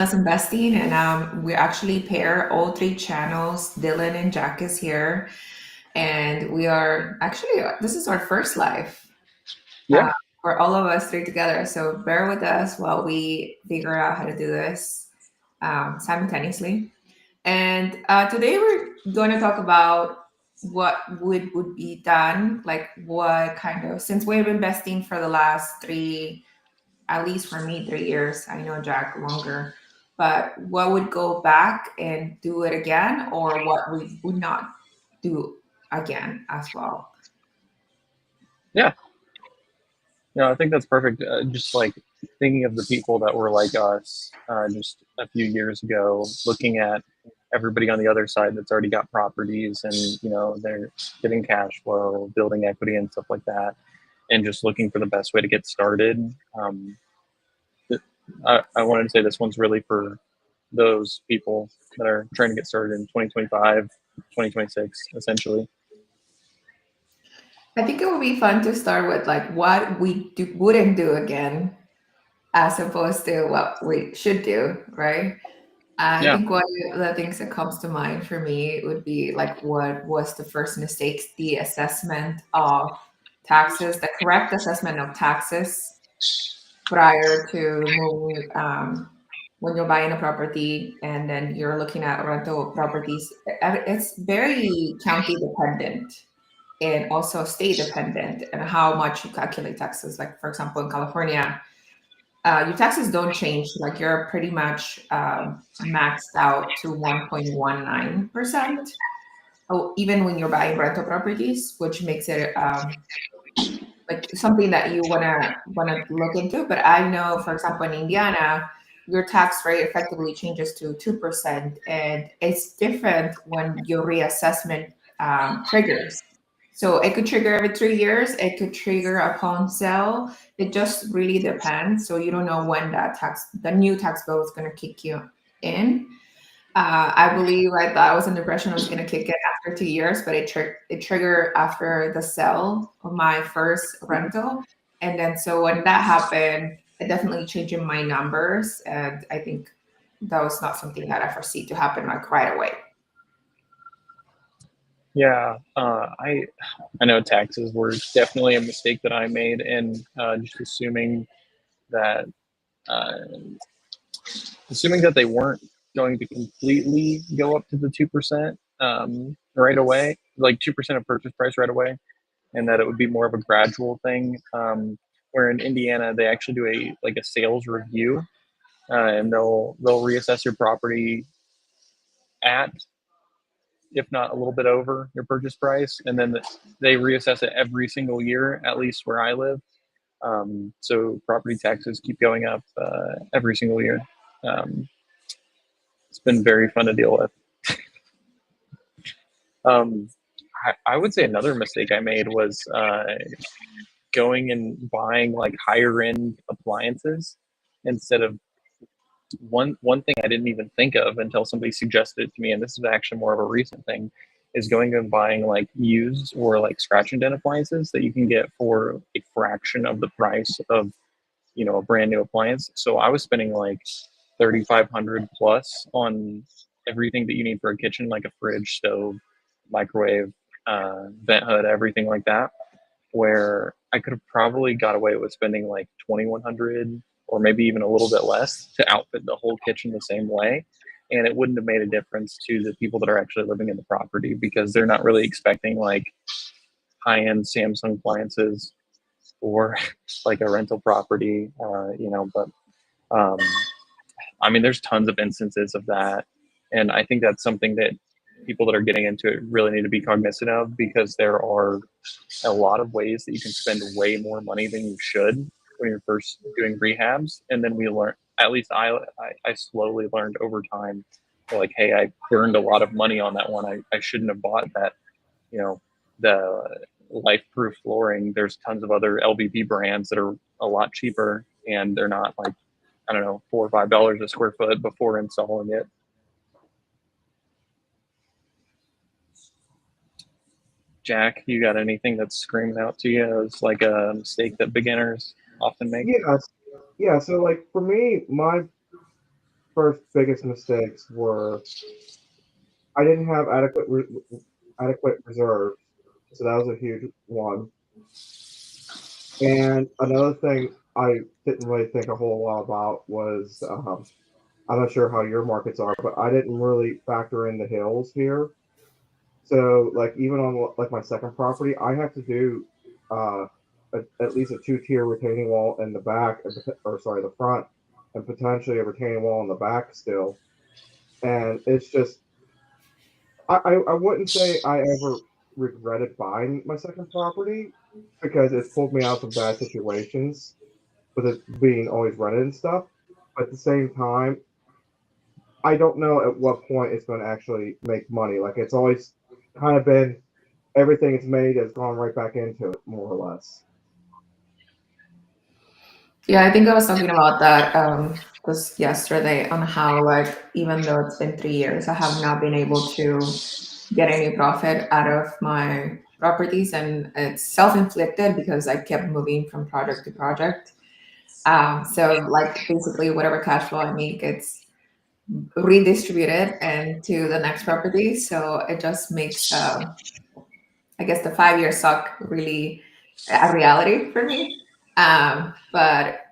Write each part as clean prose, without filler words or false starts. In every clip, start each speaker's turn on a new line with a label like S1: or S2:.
S1: Us investing, and we actually pair all three channels. Dylan and Jack is here, and we are actually this is our first live
S2: Yeah,
S1: uh, for all of us three together. So bear with us while we figure out how to do this simultaneously. And today we're going to talk about what would be done, like what kind of since we've been investing for the last three, at least for me, 3 years. I know Jack longer, but what would go back and do it again, or what we would not do again as well.
S2: yeah. No, I think that's perfect. Just like thinking of the people that were like us just a few years ago, looking at everybody on the other side that's already got properties and they're getting cash flow, building equity and stuff like that, and just looking for the best way to get started. I wanted to say this one's really for those people that are trying to get started in 2025, 2026, essentially.
S1: I think it would be fun to start with like what wouldn't do again, as opposed to what we should do, right? I
S2: Yeah,
S1: think one of the things that comes to mind for me would be like what was the first mistakes, the assessment of taxes, the correct assessment of taxes prior to moving, when you're buying a property and then you're looking at rental properties. It's very county dependent and also state dependent and how much you calculate taxes. Like, for example, in California, your taxes don't change. Like, you're pretty much maxed out to 1.19%. Oh, even when you're buying rental properties, which makes it like something that you wanna look into. But I know, for example, in Indiana, your tax rate effectively changes to 2%, and it's different when your reassessment triggers. So it could trigger every 3 years. It could trigger upon sale. It just really depends. So you don't know when the new tax bill is going to kick you in. I believe I thought I was in the impression it was going to kick in after 2 years, but it triggered after the sale of my first rental. And then so when that happened, it definitely changed in my numbers. And I think that was not something that I foresee to happen like right away.
S2: yeah. I know taxes were definitely a mistake that I made, and just that uh, assuming that they weren't going to completely go up to the 2% right away, like 2% of purchase price right away, and that it would be more of a gradual thing. Where in Indiana, they actually do a sales review, and they'll reassess your property at, if not a little bit over, your purchase price, and then they reassess it every single year, at least where I live. So property taxes keep going up every single year. Um, it's been very fun to deal with. Um, I would say another mistake I made was going and buying like higher end appliances instead of one thing I didn't even think of until somebody suggested it to me, and this is actually more of a recent thing, is going and buying like used or like scratch and dent appliances that you can get for a fraction of the price of a brand new appliance. So I was spending like 3,500 plus on everything that you need for a kitchen, like a fridge, stove, microwave, vent hood, everything like that, where I could have probably got away with spending like 2,100 or maybe even a little bit less to outfit the whole kitchen the same way. And it wouldn't have made a difference to the people that are actually living in the property because they're not really expecting like high end Samsung appliances or like a rental property, but um, I mean, there's tons of instances of that. And I think that's something that people that are getting into it really need to be cognizant of because there are a lot of ways that you can spend way more money than you should when you're first doing rehabs. And then we learn, at least I slowly learned over time, like, hey, I burned a lot of money on that one. I shouldn't have bought that, you know, the life proof flooring. There's tons of other LVP brands that are a lot cheaper and they're not like, I don't know, $4 or $5 a square foot before installing it. Jack, you got anything that's screaming out to you as like a mistake that beginners often make?
S3: Yeah, yeah. So like for me, my first biggest mistakes were I didn't have adequate reserves, so that was a huge one. And another thing I didn't really think a whole lot about was I'm not sure how your markets are, but I didn't really factor in the hills here. So like even on like my second property, I have to do uh, at least a two-tier retaining wall in the back, or sorry, the front, and potentially a retaining wall in the back still. And it's just I wouldn't say I ever regretted buying my second property because it's pulled me out of some bad situations with it being always rented and stuff. But at the same time, I don't know at what point it's going to actually make money. Like it's always kind of been everything it's made has gone right back into it, more or less.
S1: Yeah, I think I was talking about that just yesterday on how like even though it's been 3 years, I have not been able to get any profit out of my properties, and it's self-inflicted because I kept moving from project to project. So like basically whatever cash flow I make, it's redistributed and to the next property. So it just makes I guess the 5 year suck really a reality for me. But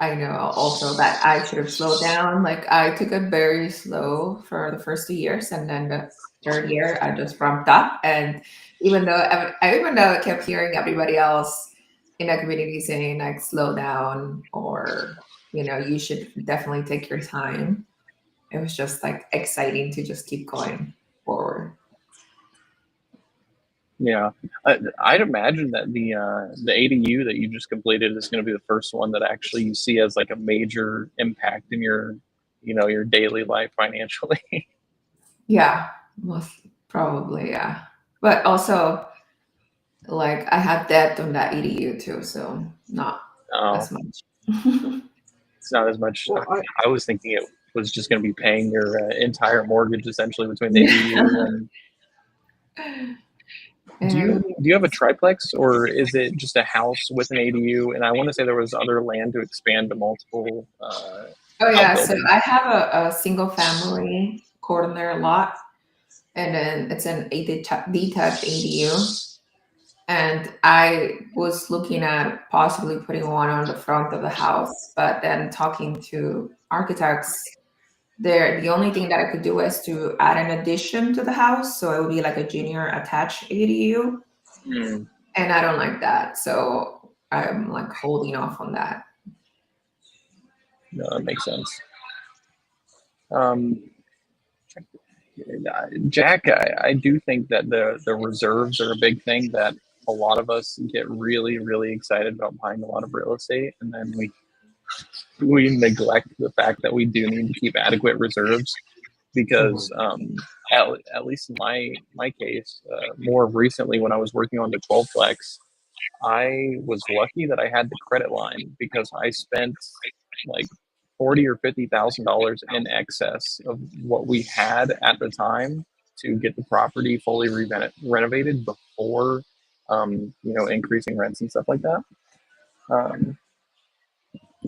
S1: I know also that I should have slowed down. Like I took it very slow for the first 2 years, and then the third year I just ramped up. And even though I kept hearing everybody else in the community saying like slow down or you should definitely take your time. It was just like exciting to just keep going forward.
S2: Yeah, I'd imagine that the ADU that you just completed is going to be the first one that actually you see as like a major impact in your, your daily life financially.
S1: Yeah, most probably, yeah. But also, like, I had debt on that EDU too, so not
S2: Oh,
S1: as much.
S2: it's not as much.
S3: Well, I
S2: I was thinking it was just going to be paying your entire mortgage essentially between the ADU
S1: Yeah.
S2: and. Do
S1: It
S2: you
S1: really
S2: do you have a
S1: is.
S2: triplex or is it just a house with an ADU? And I want to say there was other land to expand to multiple
S1: Oh yeah, so
S2: outbuildings.
S1: I have a single family corner lot, and then it's an a detached ADU. And I was looking at possibly putting one on the front of the house, but then talking to architects, the only thing that I could do is to add an addition to the house, so it would be like a junior attached ADU,
S2: Hmm,
S1: and I don't like that, so I'm like holding off on that.
S2: no, that makes sense. Um, Jack, I do think that the reserves are a big thing that a lot of us get really, really excited about buying a lot of real estate, and then we neglect the fact that we do need to keep adequate reserves
S3: mhm.
S2: because at least in my case, more recently when I was working on the 12 flex, I was lucky that I had the credit line because I spent like 40 or 50 thousand dollars in excess of what we had at the time to get the property fully renovated before increasing rents and stuff like that. Um,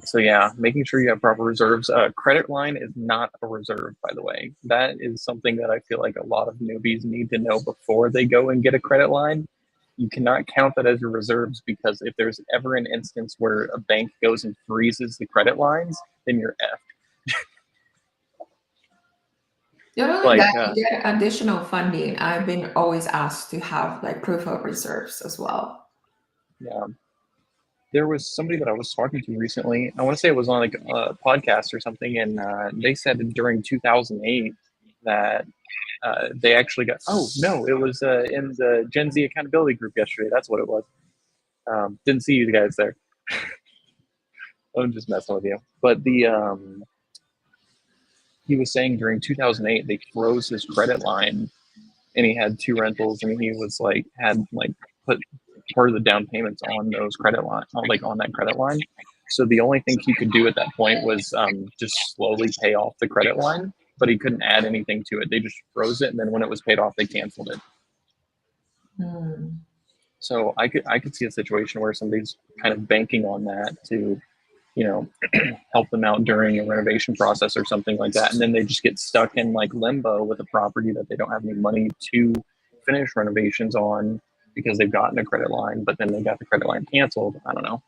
S2: so yeah, making sure you have proper reserves. Credit line is not a reserve, by the way. That is something that I feel like a lot of newbies need to know before they go and get a credit line. You cannot count that as your reserves because if there's ever an instance where a bank goes and freezes the credit lines, then you're F.
S1: Not only
S2: Like,
S1: that, you get additional funding. I've been always asked to have like proof of reserves as well.
S2: yeah, there was somebody that I was talking to recently. I want to say it was on like a podcast or something, and they said during 2008 that they actually got. Oh no, it was in the Gen Z accountability group yesterday. That's what it was. Didn't see you guys there. I'm just messing with you. But he was saying during 2008 they froze his credit line, and he had two rentals, and he was like had like put part of the down payments on those credit line, like on that credit line. So the only thing he could do at that point was just slowly pay off the credit line, but he couldn't add anything to it. They just froze it, and then when it was paid off, they canceled it.
S1: Hmm.
S2: So I could see a situation where somebody's kind of banking on that to help them out during a renovation process or something like that, and then they just get stuck in like limbo with a property that they don't have any money to finish renovations on because they've gotten a credit line, but then they got the credit line canceled. I don't know.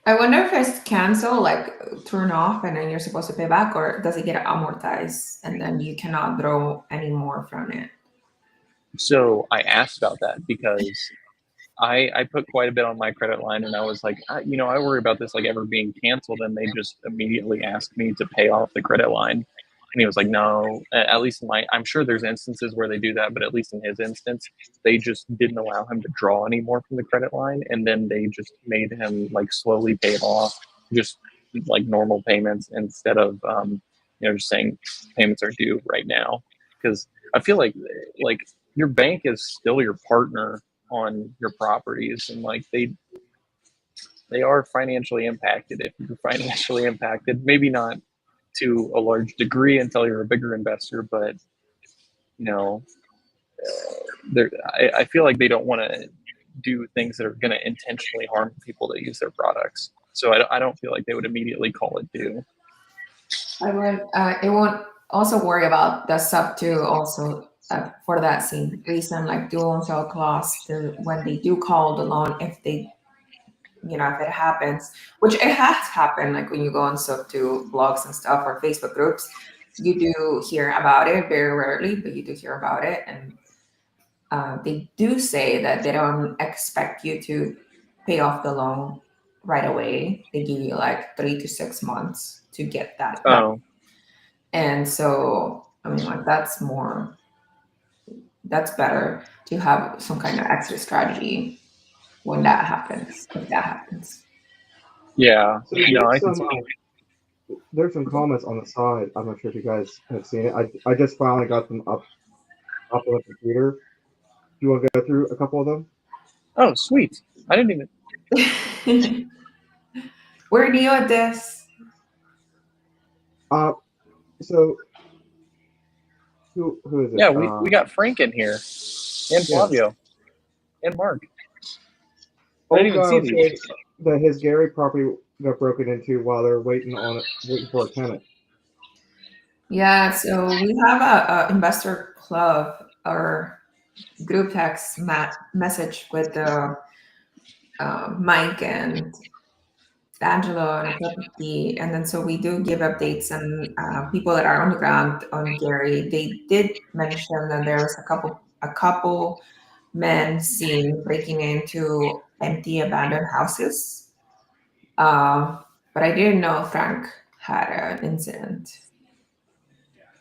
S1: I wonder if it's cancel, like turn off, and then you're supposed to pay back, or does it get amortized and then you cannot draw any more from it?
S2: So I asked about that because I put quite a bit on my credit line, and I was like, I worry about this like ever being canceled, and they just immediately asked me to pay off the credit line. And he was like, no, at least in I'm sure there's instances where they do that, but at least in his instance, they just didn't allow him to draw any more from the credit line. And then they just made him like slowly pay it off, just like normal payments instead of, just saying payments are due right now. Because I feel like your bank is still your partner on your properties, and like they are financially impacted if you're financially impacted. Maybe not to a large degree until you're a bigger investor, but I feel like they don't want to do things that are going to intentionally harm people that use their products. So I don't feel like they would immediately call it due.
S1: I would. It won't also worry about the sub too. Also, for that same reason, like do and sell clause, when they do call the loan, if they, if it happens, which it has happened, like when you go on sub to blogs and stuff or Facebook groups, you do hear about it very rarely, but you do hear about it, and they do say that they don't expect you to pay off the loan right away. They give you like 3 to 6 months to get that done.
S2: Oh,
S1: And so, I mean, like that's better to have some kind of exit strategy when that happens, if that happens.
S2: yeah.
S3: So
S2: No, I can
S3: there's some comments on the side. I'm not sure if you guys have seen it. I just finally got them up on the computer. Do you want to go through a couple of them?
S2: Oh, sweet. I didn't even.
S1: We're new at this.
S3: So who is it?
S2: Yeah, we got Frank in here, and Flavio, and Mark. I didn't even see these.
S3: That his Gary property got broken into while they're waiting for a tenant.
S1: Yeah, so we have a investor club or group text message with Mike and Angelo and Property, and then so we do give updates and people that are on the ground on Gary. They did mention that there was a couple men seen breaking into empty abandoned houses, but I didn't know Frank had an incident.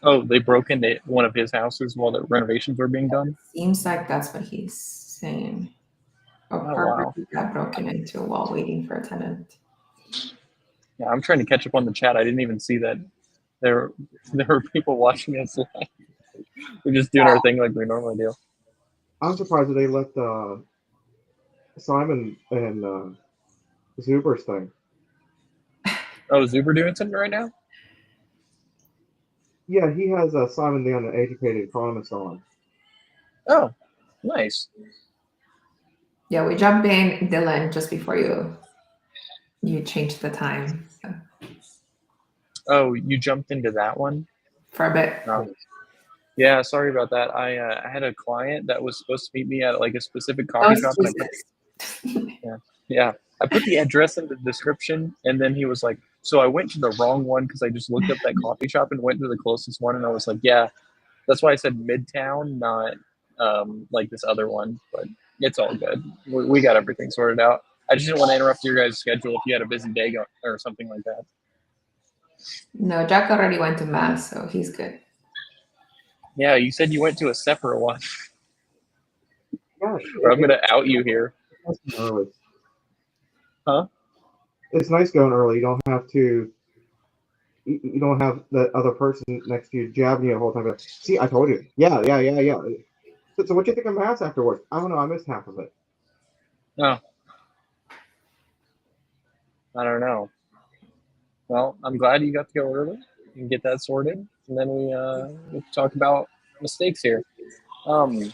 S2: Oh, they broke into one of his houses while the renovations were being done?
S1: Seems like that's what he's saying. A
S2: Oh,
S1: property got broken into while waiting for a tenant.
S2: Yeah, I'm trying to catch up on the chat. I didn't even see that there were people watching us live. We're just doing our thing like we normally do.
S3: I'm surprised that they let Simon and Zuber's thing.
S2: Oh, is Zuber doing something right now?
S3: Yeah, he has Simon the Uneducated Economist on.
S2: Oh, nice.
S1: Yeah, we jumped in, Dylan, just before you changed the time. So.
S2: Oh, you jumped into that one?
S1: For a bit.
S2: Yeah, sorry about that. I had a client that was supposed to meet me at like a specific coffee shop. Yeah. I put the address in the description, and then he was like, so I went to the wrong one because I just looked up that coffee shop and went to the closest one, and I was like, yeah, that's why I said Midtown, not like this other one, but it's all good. We got everything sorted out. I just didn't want to interrupt your guys' schedule if you had a busy day or something like that.
S1: No, Jack already went to Mass, so he's good.
S2: Yeah, you said you went to a separate one.
S3: Yeah,
S2: I'm going to out you here.
S3: Early.
S2: Huh?
S3: It's nice going early. You don't have to. You don't have that other person next to you jabbing you the whole time. Like, see, I told you. Yeah. So what do you think of Mass afterwards? I don't know. I missed half of it.
S2: No. I don't know. Well, I'm glad you got to go early and get that sorted, and then we'll talk about mistakes here. I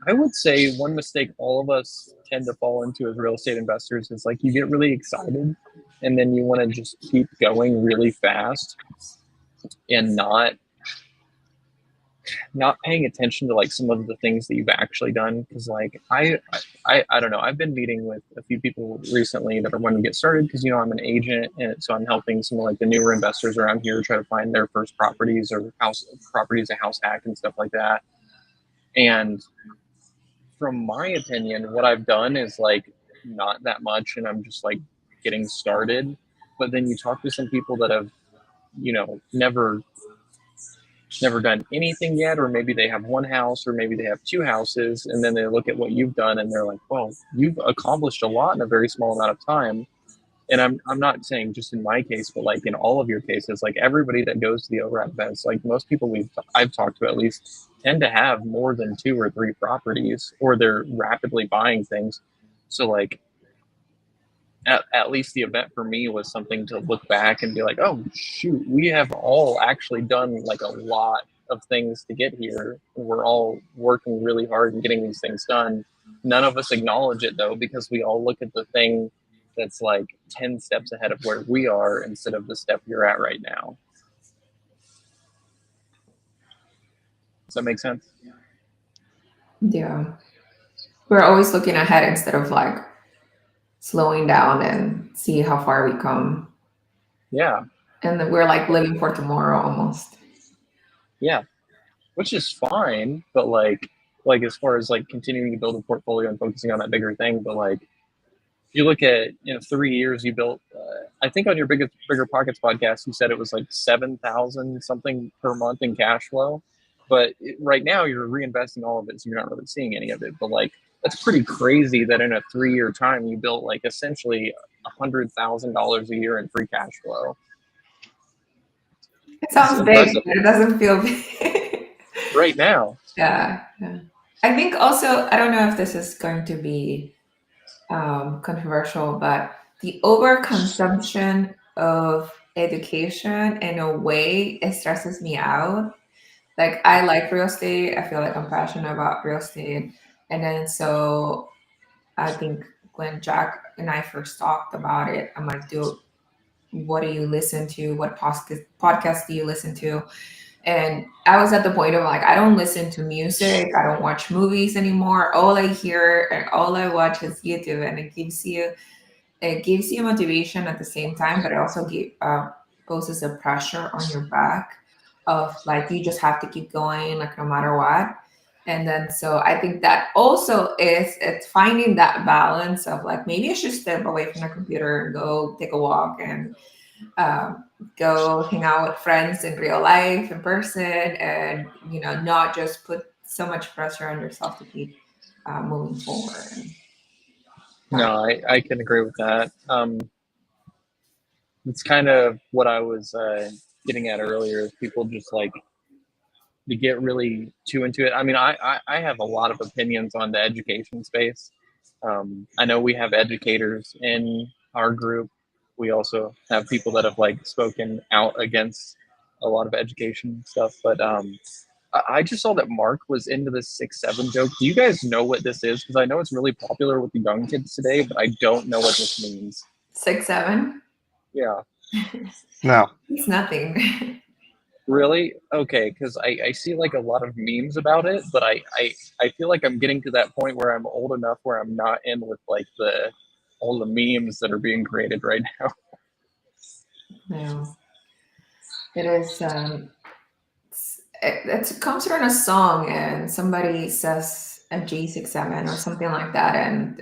S2: I would say one mistake all of us tend to fall into as real estate investors is like you get really excited and then you want to just keep going really fast and not paying attention to like some of the things that you've actually done. Because like I don't know, I've been meeting with a few people recently that are wanting to get started because I'm an agent, and so I'm helping some of like the newer investors around here try to find their first properties or house properties, a house hack and stuff like that. And from my opinion, what I've done is like not that much, and I'm just like getting started. But then you talk to some people that have, never done anything yet, or maybe they have one house, or maybe they have two houses, and then they look at what you've done and they're like, well, you've accomplished a lot in a very small amount of time. And I'm not saying just in my case, but like in all of your cases, like everybody that goes to the ORAP events, like most people I've talked to at least tend to have more than 2 or 3 properties, or they're rapidly buying things. So like at least the event for me was something to look back and be like, oh shoot, we have all actually done like a lot of things to get here. We're all working really hard and getting these things done. None of us acknowledge it though, because we all look at the thing that's like 10 steps ahead of where we are instead of the step you're at right now. Does that make sense?
S1: Yeah. We're always looking ahead instead of like slowing down and see how far we come.
S2: Yeah.
S1: And then we're like living for tomorrow almost.
S2: Yeah. Which is fine, but like as far as like continuing to build a portfolio and focusing on that bigger thing, but like if you look at 3 years you built, I think on your bigger pockets podcast you said it was like 7,000 something per month in cash flow, but right now you're reinvesting all of it, so you're not really seeing any of it. But like that's pretty crazy that in a 3-year time you built like essentially $100,000 a year in free cash flow.
S1: It sounds big, but it doesn't feel big.
S2: Right now.
S1: Yeah. I think also, I don't know if this is going to be controversial, but the overconsumption of education in a way, it stresses me out. Like I like real estate. I feel like I'm passionate about real estate. And then so I think when Jack and I first talked about it, I'm like, dude, what do you listen to? What podcast do you listen to? And I was at the point of like, I don't listen to music. I don't watch movies anymore. All I hear and all I watch is YouTube, and it gives you motivation at the same time, but it also poses a pressure on your back of like you just have to keep going like no matter what. And then so I think that also it's finding that balance of like maybe I should step away from the computer and go take a walk and um, go hang out with friends in real life in person, and not just put so much pressure on yourself to keep moving forward.
S2: No, I can agree with that. It's kind of what I was getting at earlier. Is people just like to get really too into it. I mean, I have a lot of opinions on the education space. I know we have educators in our group. We also have people that have like spoken out against a lot of education stuff. But I just saw that Mark was into this 6'7" joke. Do you guys know what this is? Because I know it's really popular with the young kids today, but I don't know what this means.
S1: 6'7"?
S2: Yeah.
S3: No.
S1: It's nothing.
S2: Really? Okay, because I see like a lot of memes about it, but I feel like I'm getting to that point where I'm old enough where I'm not in with like all the memes that are being created right now.
S1: No. It is it comes from a song, and somebody says a J67 or something like that, and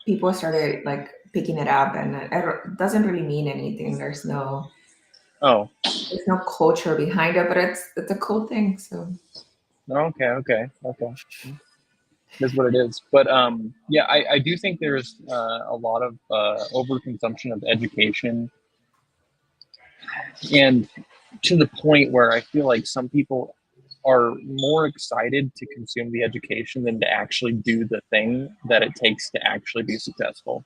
S1: people started like picking it up, and it doesn't really mean anything. There's no culture behind it, but it's a cool thing. So
S2: Okay. That's what it is. But yeah, I do think there's a lot of overconsumption of education, and to the point where I feel like some people are more excited to consume the education than to actually do the thing that it takes to actually be successful.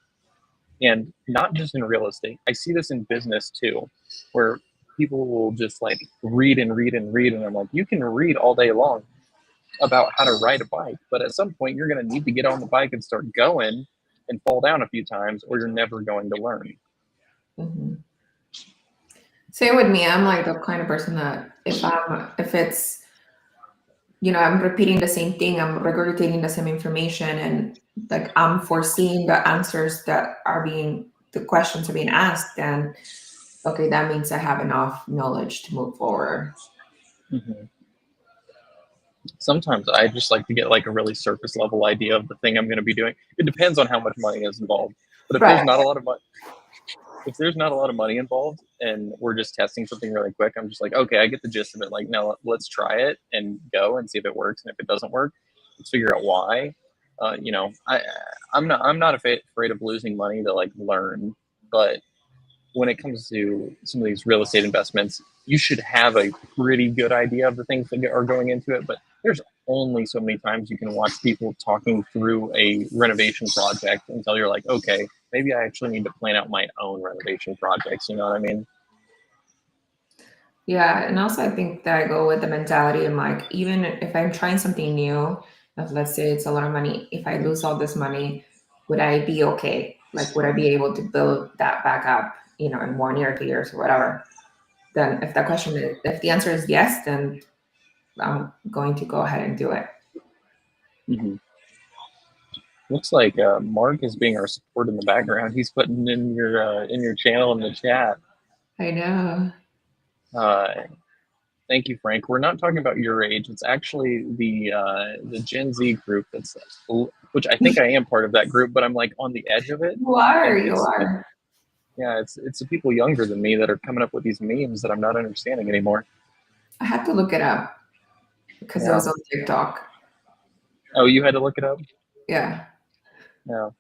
S2: And not just in real estate. I see this in business too, where people will just like read and read and read. And I'm like, you can read all day long, about how to ride a bike, but at some point you're going to need to get on the bike and start going and fall down a few times, or you're never going to learn.
S1: Hmm. Same with me. I'm like the kind of person that if it's, I'm repeating the same thing, I'm regurgitating the same information, and like I'm foreseeing the answers that the questions are being asked, then okay, that means I have enough knowledge to move forward.
S2: Mm-hmm. Sometimes I just like to get like a really surface level idea of the thing I'm going to be doing. It depends on how much money is involved. But if there's
S1: Right.
S2: not a lot of money, if there's not a lot of money involved and we're just testing something really quick, I'm just like, okay, I get the gist of it. Like, now let's try it and go and see if it works. And if it doesn't work, let's figure out why. I'm not afraid of losing money to like learn, but when it comes to some of these real estate investments, you should have a pretty good idea of the things that are going into it. But there's only so many times you can watch people talking through a renovation project until you're like, okay, maybe I actually need to plan out my own renovation projects. You know what I mean?
S1: Yeah, and also I think that I go with the mentality and like even if I'm trying something new, if let's say it's a lot of money, if I lose all this money, would I be okay? Like would I be able to build that back up, in 1 year, 2 years or whatever? Then if the answer is yes, then I'm going to go ahead and do it.
S2: Mm-hmm. Looks like Mark is being our support in the background. He's putting in your channel in the chat.
S1: I know.
S2: Uh, Thank you, Frank. We're not talking about your age. It's actually the Gen Z group which I think I am part of that group, but I'm like on the edge of it,
S1: You are,
S2: and
S1: you are.
S2: it's the people younger than me that are coming up with these memes that I'm not understanding anymore.
S1: I had to look it up because it
S2: Yeah.
S1: was on TikTok.
S2: Oh, you had to look it up.
S1: Yeah.
S2: Yeah.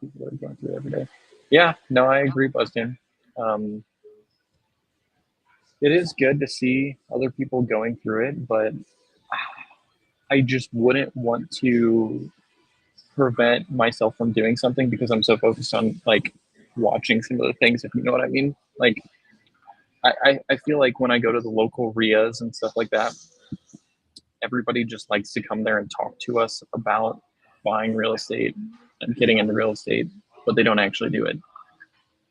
S2: People are going through it every day. Yeah. No, I agree, Bustin. Um, it is good to see other people going through it, but I just wouldn't want to prevent myself from doing something because I'm so focused on like watching some of the things, if you know what I mean. Like I feel like when I go to the local RIAs and stuff like that, everybody just likes to come there and talk to us about buying real estate and getting into real estate, but they don't actually do it.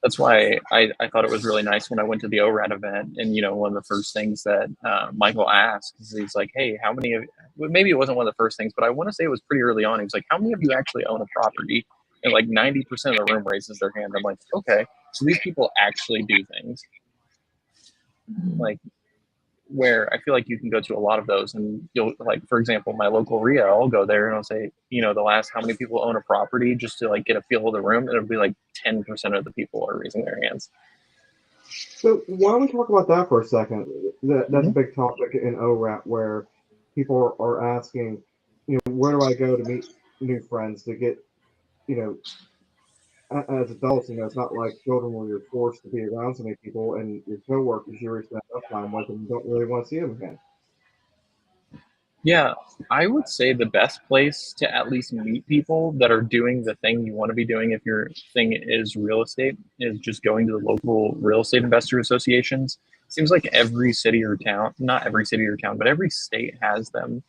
S2: That's why I thought it was really nice when I went to the ORAD event. And, one of the first things that Michael asked is he's like, hey, how many of, maybe it wasn't one of the first things, but I want to say it was pretty early on. He was like, how many of you actually own a property? And like 90% of the room raises their hand. I'm like, okay, so these people actually do things.
S1: Mhm.
S2: Like, where I feel like you can go to a lot of those and you'll like, for example, my local RIA, I'll go there and I'll say, the last how many people own a property just to like get a feel of the room. And it'll be like 10% of the people are raising their hands.
S3: So why don't we talk about that for a second? That's
S2: Mm-hmm.
S3: a big topic in ORAT where people are asking, where do I go to meet new friends to get, you know, as adults, it's not like children where you're forced to be around so many people and your coworkers you already spend enough time with and you don't really want to see them again.
S2: Yeah, I would say the best place to at least meet people that are doing the thing you want to be doing if your thing is real estate is just going to the local real estate investor associations. Seems like every city or town, not every city or town, but every state has them.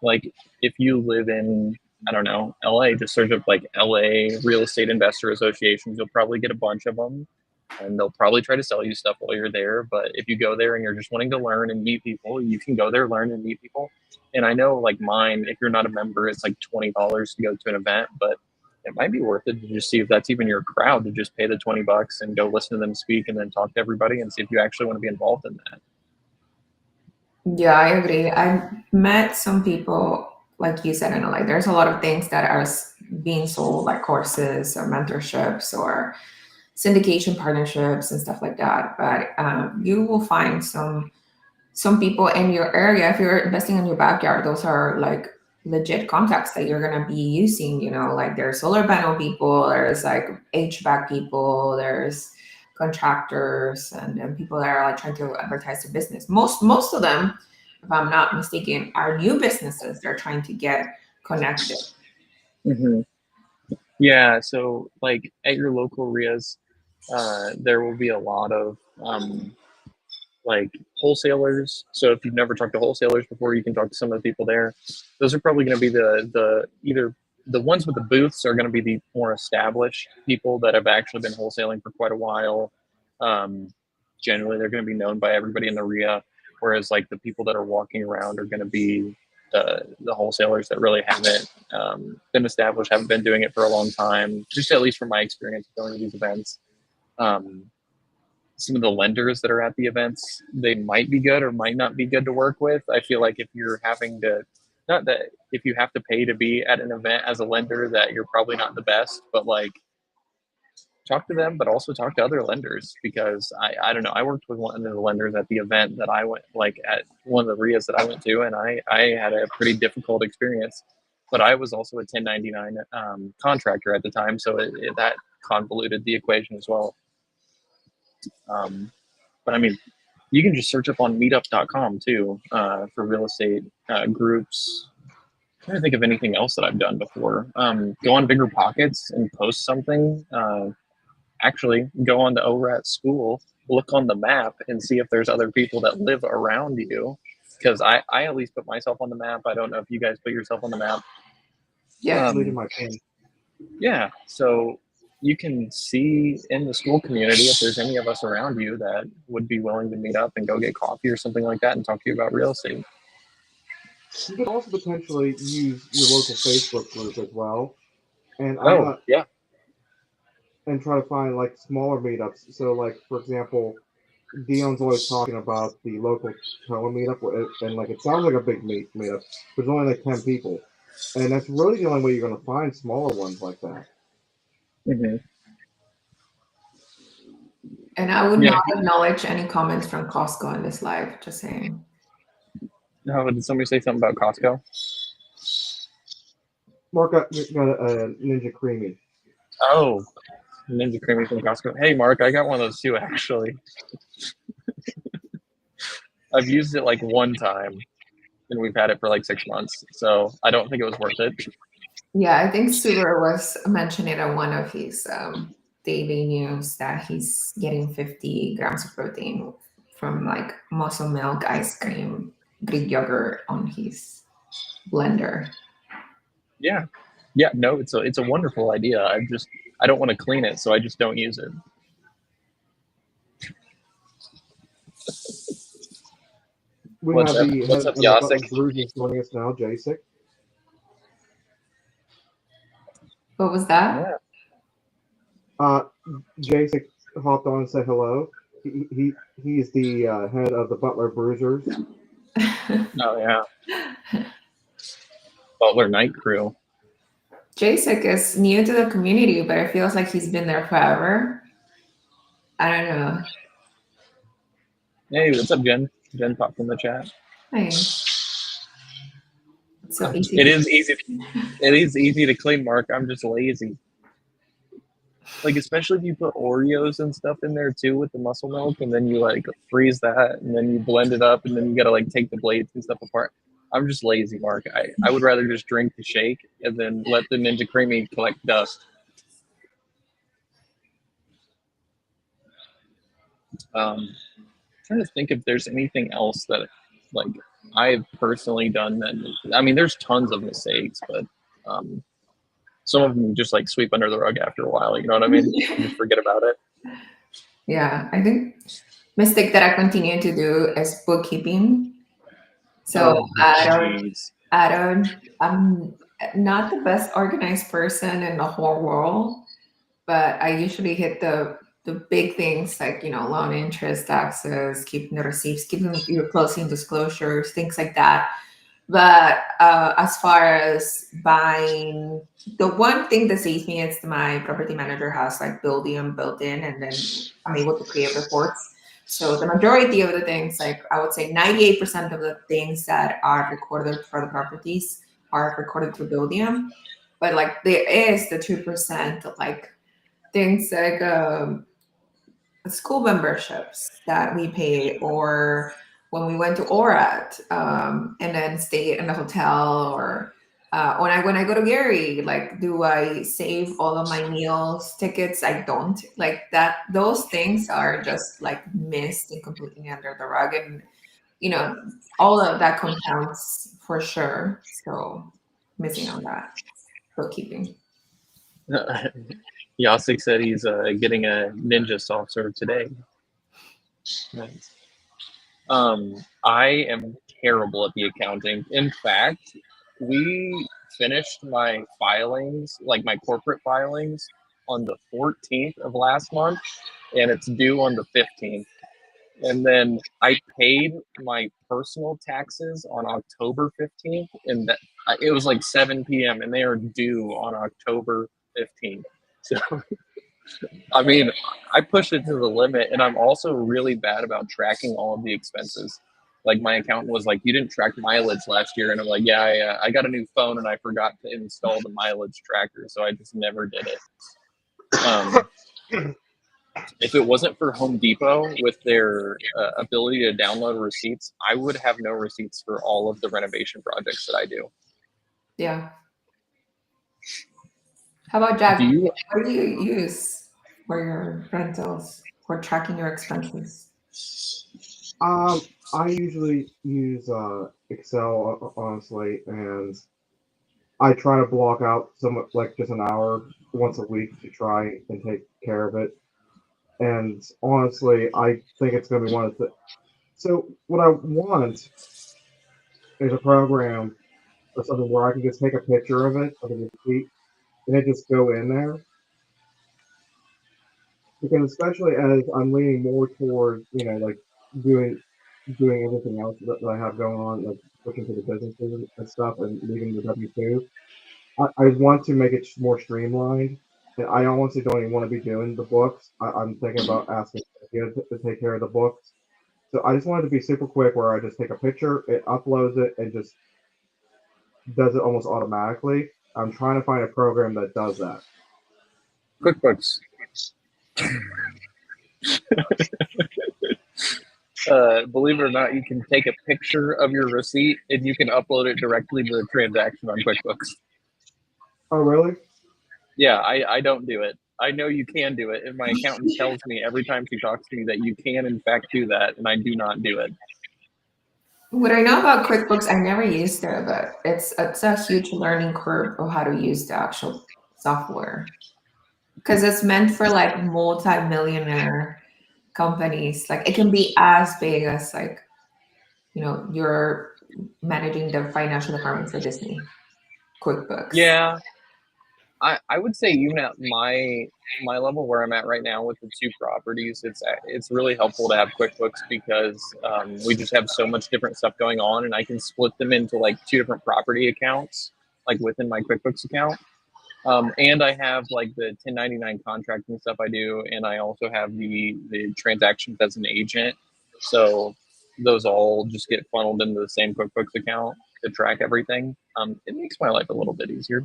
S2: Like if you live in, I don't know, LA, just search up like LA real estate investor associations. You'll probably get a bunch of them and they'll probably try to sell you stuff while you're there. But if you go there and you're just wanting to learn and meet people, you can go there, learn and meet people. And I know like mine, if you're not a member, it's like $20 to go to an event, but it might be worth it to just see if that's even your crowd to just pay the $20 and go listen to them speak and then talk to everybody and see if you actually want to be involved in that.
S1: Yeah, I agree. I've met some people, like you said, like there's a lot of things that are being sold, like courses or mentorships or syndication partnerships and stuff like that. But you will find some people in your area. If you're investing in your backyard, those are like legit contacts that you're gonna be using. Like there's solar panel people, there's like HVAC people, there's contractors, and people that are like trying to advertise their business. Most of them, if I'm not mistaken, are new businesses. They're trying to get connected.
S2: Mm-hmm. Yeah, so like at your local RIAs, there will be a lot of like wholesalers. So if you've never talked to wholesalers before, you can talk to some of the people there. Those are probably going to be the either the ones with the booths are going to be the more established people that have actually been wholesaling for quite a while. Generally, they're going to be known by everybody in the RIA, whereas like the people that are walking around are going to be the wholesalers that really haven't been established, haven't been doing it for a long time. Just at least from my experience going to these events. Some of the lenders that are at the events, they might be good or might not be good to work with. I feel like if you're having to, not that if you have to pay to be at an event as a lender, that you're probably not the best, but like talk to them, but also talk to other lenders, because I don't know. I worked with one of the lenders at the event that I went, like at one of the RIAs that I went to, and I had a pretty difficult experience. But I was also a 1099 contractor at the time, so that convoluted the equation as well. But I mean, you can just search up on meetup.com too for real estate groups. I'm trying to think of anything else that I've done before. Go on Bigger Pockets and post something. Actually, go on the ORAT school, look on the map and see if there's other people that live around you. Because I at least put myself on the map. I don't know if you guys put yourself on the map.
S1: Yeah.
S2: Yeah. So you can see in the school community if there's any of us around you that would be willing to meet up and go get coffee or something like that and talk to you about real estate.
S3: You could also potentially use your local Facebook group as well. And
S2: yeah.
S3: And try to find like smaller meetups. So like for example, Dion's always talking about the local Toa meetup, and like it sounds like a big meetup, but there's only like 10 people, and that's really the only way you're going to find smaller ones like that.
S2: Mm-hmm.
S1: And I would not acknowledge any comments from Costco in this live. Just saying.
S2: No, did somebody say something about Costco?
S3: Mark got a Ninja Creamy.
S2: Oh, Ninja Creamy from Costco. Hey, Mark, I got one of those too, actually. I've used it like one time, and we've had it for like 6 months, so I don't think it was worth it.
S1: Yeah, I think Suber was mentioning on one of his daily news that he's getting 50 grams of protein from like muscle milk, ice cream, Greek yogurt on his blender.
S2: Yeah, no, it's a wonderful idea. I don't want to clean it, so I just don't use it.
S3: What's up,
S2: Jacek?
S3: Joining us now, Jacek.
S1: What was that?
S3: Yeah. Jacek hopped on and said hello. He's the head of the Butler Bruisers.
S2: Oh yeah, Butler Night Crew.
S1: Jacek is new to the community, but it feels like he's been there forever. I don't know.
S2: Hey, what's up, Jen? Jen popped in the chat.
S1: Hey. So easy.
S2: It is easy. It is easy to clean, Mark. I'm just lazy. Like, especially if you put Oreos and stuff in there too with the muscle milk, and then you like freeze that, and then you blend it up, and then you gotta like take the blades and stuff apart. I'm just lazy, Mark. I would rather just drink the shake and then let the Ninja Creamy collect dust. Trying to think if there's anything else that like I've personally done that. I mean, there's tons of mistakes, but some of them just like sweep under the rug after a while. You know what I mean? You just forget about it.
S1: Yeah, I think mistake that I continue to do is bookkeeping. So I'm not the best organized person in the whole world, but I usually hit the big things like, loan interest, taxes, keeping the receipts, keeping your closing disclosures, things like that. But as far as buying, the one thing that saves me is my property manager has like Buildium built in, and then I'm able to create reports. So the majority of the things, like I would say 98% of the things that are recorded for the properties are recorded through Buildium. But like there is the 2% of like things like school memberships that we pay, or when we went to ORAT and then stayed in a hotel, or When I go to Gary, like, do I save all of my meals tickets? I don't. Like that. Those things are just like missed and completely under the rug, and all of that compounds for sure. So missing on that bookkeeping.
S2: Yasik said he's getting a ninja soft serve today. Nice. I am terrible at the accounting. In fact, we finished my filings, like my corporate filings, on the 14th of last month, and it's due on the 15th. And then I paid my personal taxes on October 15th, and it was like 7 p.m. and they are due on October 15th. So I mean, I push it to the limit, and I'm also really bad about tracking all of the expenses. Like my accountant was like, "You didn't track mileage last year," and I'm like, "Yeah, I got a new phone and I forgot to install the mileage tracker, so I just never did it." If it wasn't for Home Depot with their ability to download receipts, I would have no receipts for all of the renovation projects that I do.
S1: Yeah. How about Jack?
S2: Do you?
S1: What do you use for your rentals for tracking your expenses?
S3: I usually use Excel, honestly, and I try to block out some like just an hour once a week to try and take care of it. And honestly, I think it's going to be one of the. So what I want is a program or something where I can just take a picture of the receipt and it just go in there. Because especially as I'm leaning more toward, like doing doing everything else that I have going on, like switching to the businesses and stuff and leaving the W-2, I want to make it more streamlined. And I honestly don't even want to be doing the books. I'm thinking about asking Cynthia to take care of the books. So I just wanted to be super quick where I just take a picture, it uploads it, and just does it almost automatically. I'm trying to find a program that does that.
S2: QuickBooks. Believe it or not, you can take a picture of your receipt and you can upload it directly to the transaction on QuickBooks.
S3: Oh, really?
S2: Yeah, I don't do it. I know you can do it, and my accountant tells me every time she talks to me that you can, in fact, do that, and I do not do it.
S1: What I know about QuickBooks, I never used it, but it's a huge learning curve of how to use the actual software because it's meant for like multi-millionaire companies. Like it can be as big as like you're managing the financial department for Disney. QuickBooks.
S2: Yeah, I would say even at my level where I'm at right now with the two properties, it's really helpful to have QuickBooks because we just have so much different stuff going on, and I can split them into like two different property accounts, like within my QuickBooks account. And I have like the 1099 contracting stuff I do, and I also have the transactions as an agent. So those all just get funneled into the same QuickBooks account to track everything. It makes my life a little bit easier.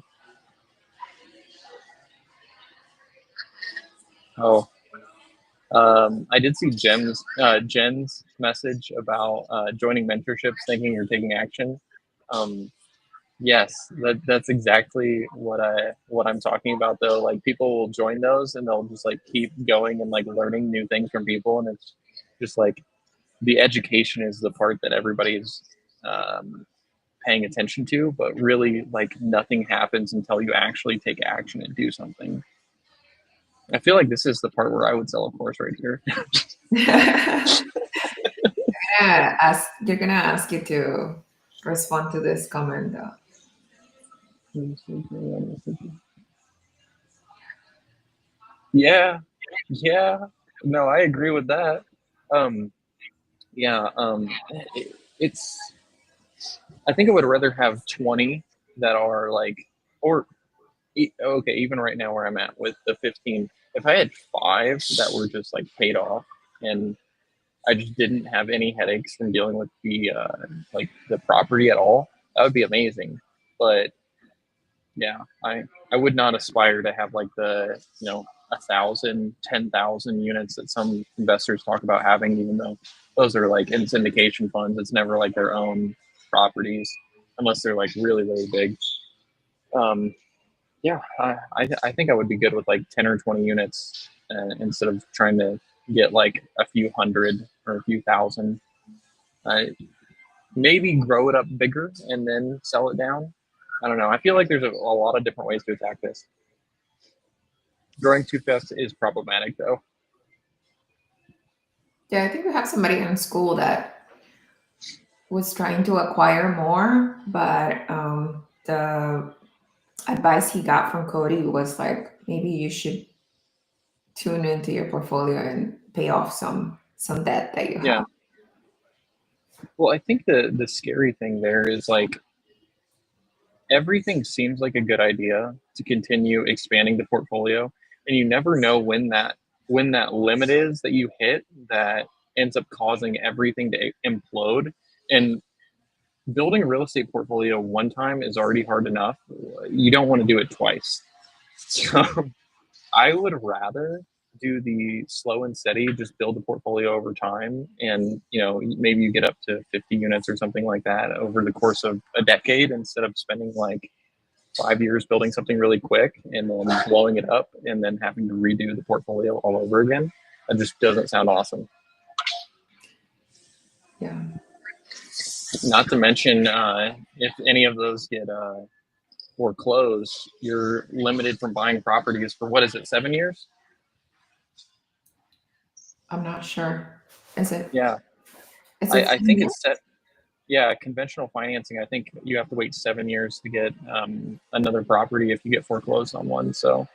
S2: Oh, I did see Jen's message about joining mentorships, thinking you're taking action. Yes, that's exactly what I'm talking about though. Like people will join those and they'll just like keep going and like learning new things from people, and it's just like the education is the part that everybody's paying attention to, but really like nothing happens until you actually take action and do something. I feel like this is the part where I would sell a course right here.
S1: Yeah, they're gonna ask you to respond to this comment.
S2: Yeah, yeah. No, I agree with that. Um, yeah, it's. I think I would rather have 20 that are like, or okay, even right now where I'm at with the 15. If I had 5 that were just like paid off, and I just didn't have any headaches from dealing with the like the property at all, that would be amazing. But yeah, I would not aspire to have like the 1,000, 10,000 units that some investors talk about having, even though those are like in syndication funds. It's never like their own properties unless they're like really, really big. Yeah, I think I would be good with like 10 or 20 units instead of trying to get like a few hundred or a few thousand. Uh, Maybe grow it up bigger and then sell it down. I don't know. I feel like there's a lot of different ways to attack this. Growing too fast is problematic, though.
S1: Yeah, I think we have somebody in school that was trying to acquire more, but the advice he got from Cody was like, maybe you should tune into your portfolio and pay off some debt that you
S2: Yeah.
S1: have.
S2: Well, I think the scary thing there is like everything seems like a good idea to continue expanding the portfolio, and you never know when that limit is that you hit that ends up causing everything to implode. And building a real estate portfolio one time is already hard enough. You don't want to do it twice. So I would rather do the slow and steady, just build the portfolio over time. And, maybe you get up to 50 units or something like that over the course of a decade instead of spending like 5 years building something really quick and then blowing it up and then having to redo the portfolio all over again. That just doesn't sound awesome.
S1: Yeah.
S2: Not to mention, if any of those get foreclosed, you're limited from buying properties for what is it, 7 years?
S1: I'm not sure. Is it?
S2: Yeah,
S1: Is it
S2: I think
S1: 10 years?
S2: it's set. Yeah, conventional financing. I think you have to wait 7 years to get another property if you get foreclosed on one. So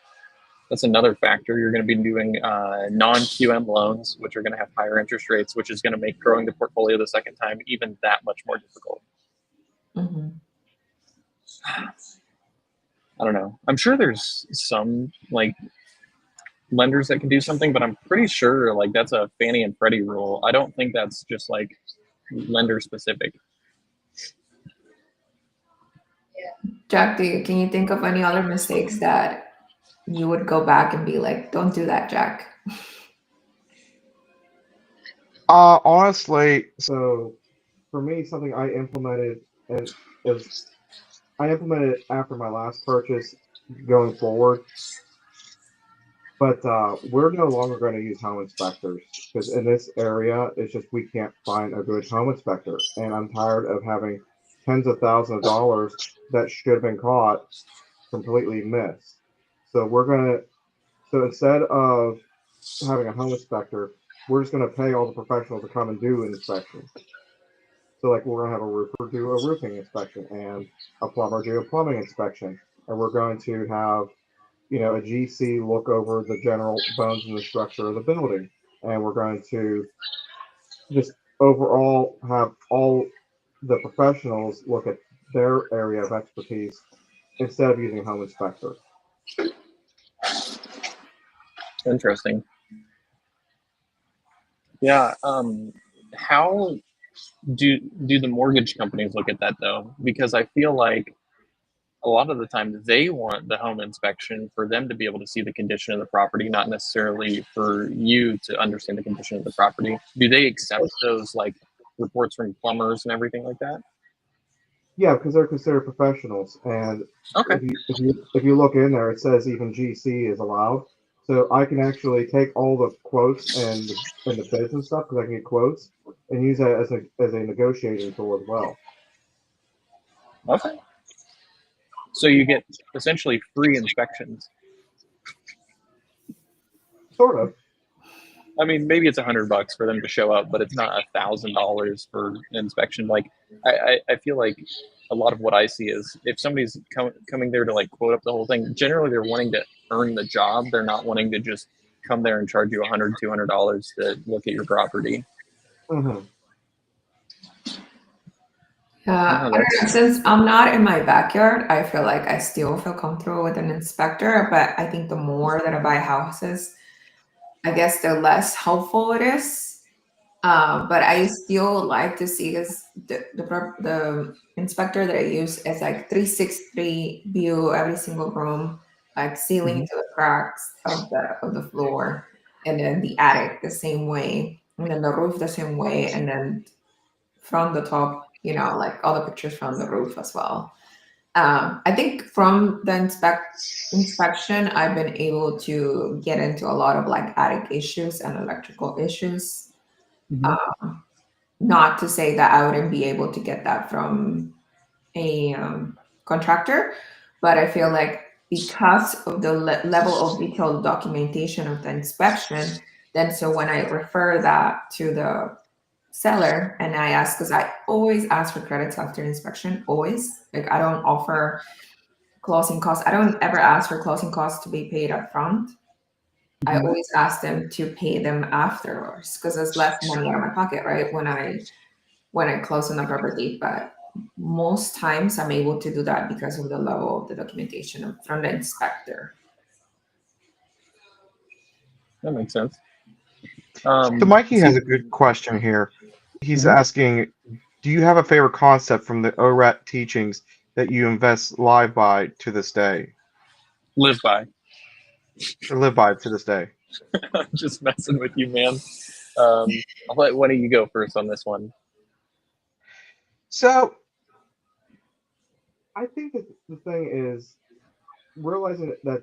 S2: that's another factor. You're going to be doing non-QM loans, which are going to have higher interest rates, which is going to make growing the portfolio the second time even that much more difficult.
S1: Mm-hmm.
S2: I don't know. I'm sure there's some like lenders that can do something, but I'm pretty sure like that's a Fannie and Freddie rule. I don't think that's just like lender specific.
S1: Jack, can you think of any other mistakes that you would go back and be like, don't do that, Jack?
S3: Honestly, so for me, something I implemented and is I implemented it after my last purchase going forward, but we're no longer going to use home inspectors because in this area, it's just we can't find a good home inspector, and I'm tired of having tens of thousands of dollars that should have been caught completely missed. So so instead of having a home inspector, we're just going to pay all the professionals to come and do an inspection. So like we're going to have a roofer do a roofing inspection and a plumber do a plumbing inspection, and we're going to have a GC look over the general bones and the structure of the building, and we're going to just overall have all the professionals look at their area of expertise instead of using a home inspector.
S2: Interesting. Yeah. How do the mortgage companies look at that though? Because I feel like a lot of the time they want the home inspection for them to be able to see the condition of the property, not necessarily for you to understand the condition of the property. Do they accept those like reports from plumbers and everything like that?
S3: Yeah, because they're considered professionals, and
S2: Okay.
S3: if you look in there, it says even GC is allowed. So I can actually take all the quotes and the bids and stuff because I can get quotes and use that as a negotiating tool as well.
S2: Okay. So you get essentially free inspections.
S3: Sort of.
S2: I mean, maybe it's $100 for them to show up, but it's not $1,000 for an inspection. Like, I feel like a lot of what I see is if somebody's coming there to like quote up the whole thing, generally they're wanting to earn the job. They're not wanting to just come there and charge you $100, $200 to look at your property.
S3: Mm-hmm.
S1: I don't know. Since I'm not in my backyard, I feel like I still feel comfortable with an inspector. But I think the more that I buy houses, I guess the less helpful it is. But I still like to see because the inspector that I use is like 360 view every single room, like ceiling to the cracks of the floor, and then the attic the same way, and then the roof the same way, and then from the top, like all the pictures from the roof as well. I think from the inspection, I've been able to get into a lot of like attic issues and electrical issues.
S2: Mm-hmm.
S1: Not to say that I wouldn't be able to get that from a contractor, but I feel like because of the level of detailed documentation of the inspection, then so when I refer that to the seller and I ask, because I always ask for credits after inspection, always. Like I don't offer closing costs. I don't ever ask for closing costs to be paid up front. I
S2: Mm-hmm.
S1: always ask them to pay them afterwards because it's less money out of my pocket, right? When I close on the property. But most times I'm able to do that because of the level of the documentation from the inspector.
S2: That makes sense.
S3: So Mikey has
S2: See,
S3: a good question here. He's
S2: mhm.
S3: asking, do you have a favorite concept from the ORAT teachings that you invest live by to this day,
S2: Live by.
S3: or live by to this day?
S2: I'm just messing with you, man. I'll let one of you go first on this one.
S3: So I think that the thing is realizing that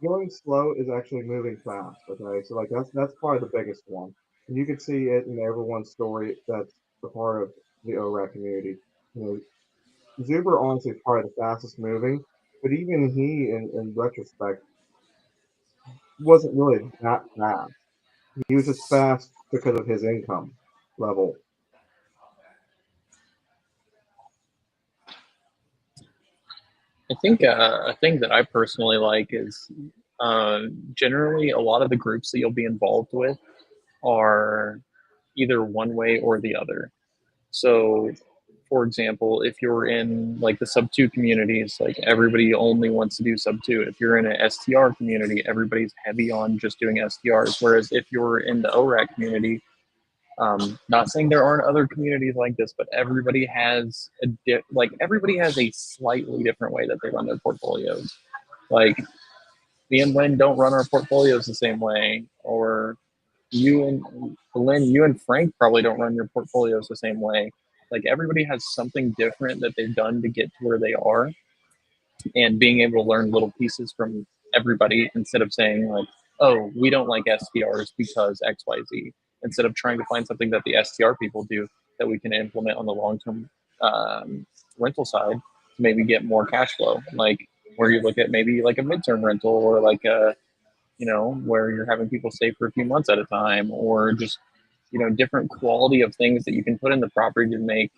S3: going slow is actually moving fast. Okay, so like that's probably the biggest one, and you can see it in everyone's story that's a part of the ORAT community. You know, Zuber honestly is probably the fastest moving, but even he, in retrospect, wasn't really that fast. He was just fast because of his income level.
S2: I think a thing that I personally like is generally a lot of the groups that you'll be involved with are either one way or the other. So, for example, if you're in like the sub two communities, like everybody only wants to do sub two. If you're in an STR community, everybody's heavy on just doing STRs. Whereas if you're in the ORAC community, not saying there aren't other communities like this, but everybody has everybody has a slightly different way that they run their portfolios. Like me and Lynn don't run our portfolios the same way, or you and Lynn, you and Frank probably don't run your portfolios the same way. Like everybody has something different that they've done to get to where they are, and being able to learn little pieces from everybody instead of saying like, oh, we don't like STRs because XYZ, instead of trying to find something that the STR people do that we can implement on the long-term rental side to maybe get more cash flow. Like where you look at maybe like a midterm rental, or like a, where you're having people stay for a few months at a time, or just, different quality of things that you can put in the property to make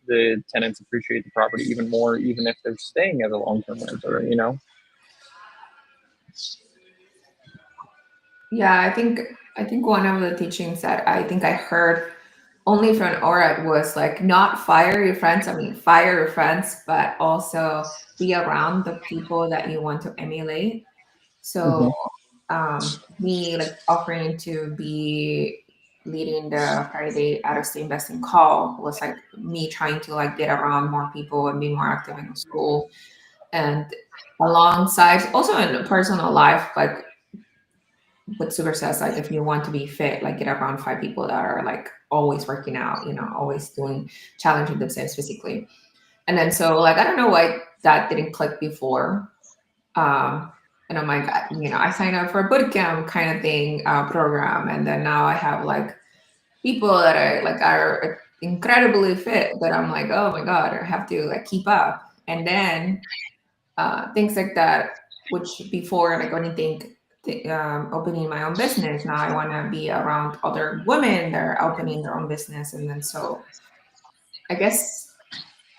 S2: the tenants appreciate the property even more, even if they're staying as a long-term renter.
S1: Yeah, I think one of the teachings that I think I heard only from Orat was like not fire your friends. I mean, fire your friends, but also be around the people that you want to emulate. So,
S2: Mm-hmm.
S1: me like offering to be leading the Friday out of state investing call was like me trying to like get around more people and be more active in the school, and alongside also in personal life, like what Sugar says, like if you want to be fit, like get around five people that are like always working out, always doing challenging themselves physically. And then so like I don't know why that didn't click before. And I'm like, I signed up for a boot camp kind of thing program, and then now I have like people that are incredibly fit that I'm like, oh my god, I have to like keep up. And then things like that, which before like when you think opening my own business, now I want to be around other women that are opening their own business, and then so I guess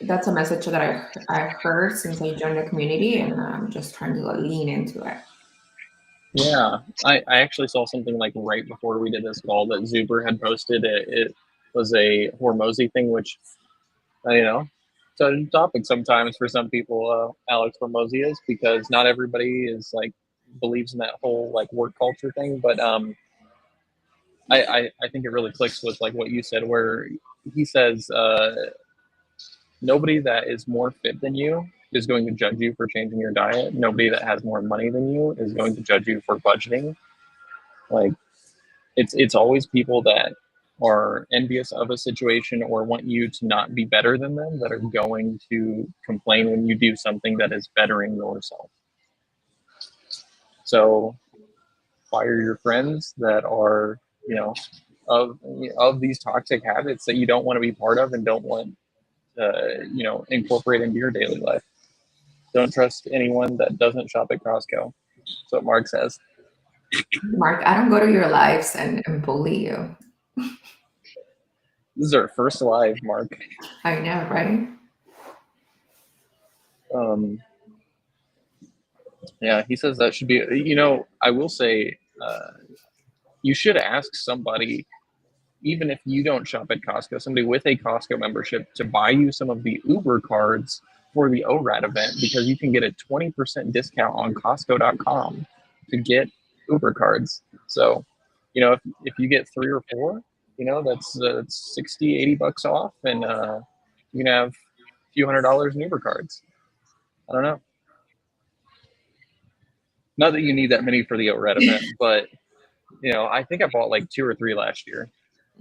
S1: that's a message that I heard since I joined the community, and I'm just trying to lean into it.
S2: Yeah, I actually saw something like right before we did this call that Zuber had posted. It was a Hormozy thing, which, you know, it's a topic sometimes for some people. Alex Hormozy is, because not everybody is like believes in that whole like work culture thing. But I think it really clicks with like what you said, where he says nobody that is more fit than you is going to judge you for changing your diet. Nobody that has more money than you is going to judge you for budgeting. Like it's always people that are envious of a situation or want you to not be better than them that are going to complain when you do something that is bettering yourself. So fire your friends that are, of these toxic habits that you don't want to be part of and don't want incorporate into your daily life. Don't trust anyone that doesn't shop at Costco. That's what Mark says.
S1: Mark, I don't go to your lives and bully you.
S2: This is our first live, Mark.
S1: I know, right?
S2: Yeah, he says that should be, I will say, you should ask somebody, even if you don't shop at Costco, somebody with a Costco membership to buy you some of the Uber cards for the ORAD event, because you can get a 20% discount on Costco.com to get Uber cards. So, if you get 3 or 4, that's 60, $80 off, and you can have a few $100s in Uber cards. I don't know. Not that you need that many for the ORAD event, but I think I bought like 2 or 3 last year.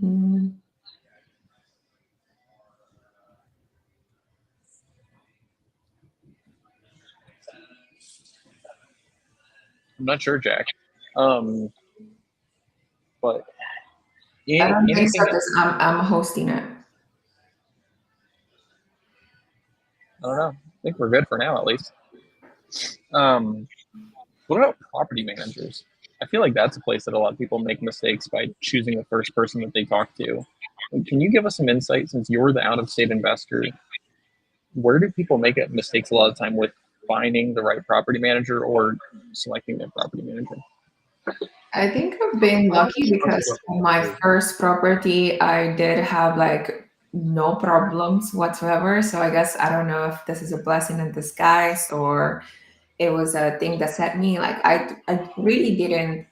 S1: Mm.
S2: I'm not sure, Jack. But
S1: I don't think so
S2: anything,
S1: because I'm hosting it.
S2: I don't know. I think we're good for now, at least. What about property managers? I feel like that's a place that a lot of people make mistakes by choosing the first person that they talk to. Can you give us some insight, since you're the out-of-state investor? Where do people make mistakes a lot of the time with finding the right property manager or selecting their property manager?
S1: I think I've been lucky because on my first property, I did have like no problems whatsoever. So I guess I don't know if this is a blessing in disguise or it was a thing that set me. Like I really didn't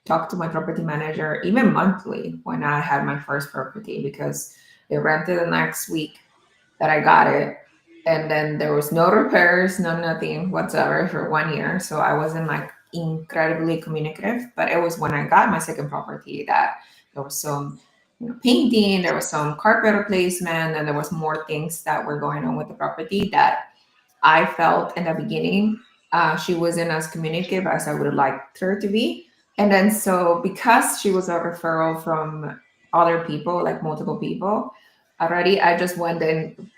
S1: talk to my property manager even monthly when I had my first property because it rented the next week that I got it. And then there was no repairs, no nothing whatsoever for 1 year. So I wasn't like incredibly communicative. But it was when I got my second property that there was some painting, there was some carpet replacement, and there was more things that were going on with the property that I felt in the beginning she wasn't as communicative as I would have liked her to be. And then so because she was a referral from other people, like multiple people, already I just went and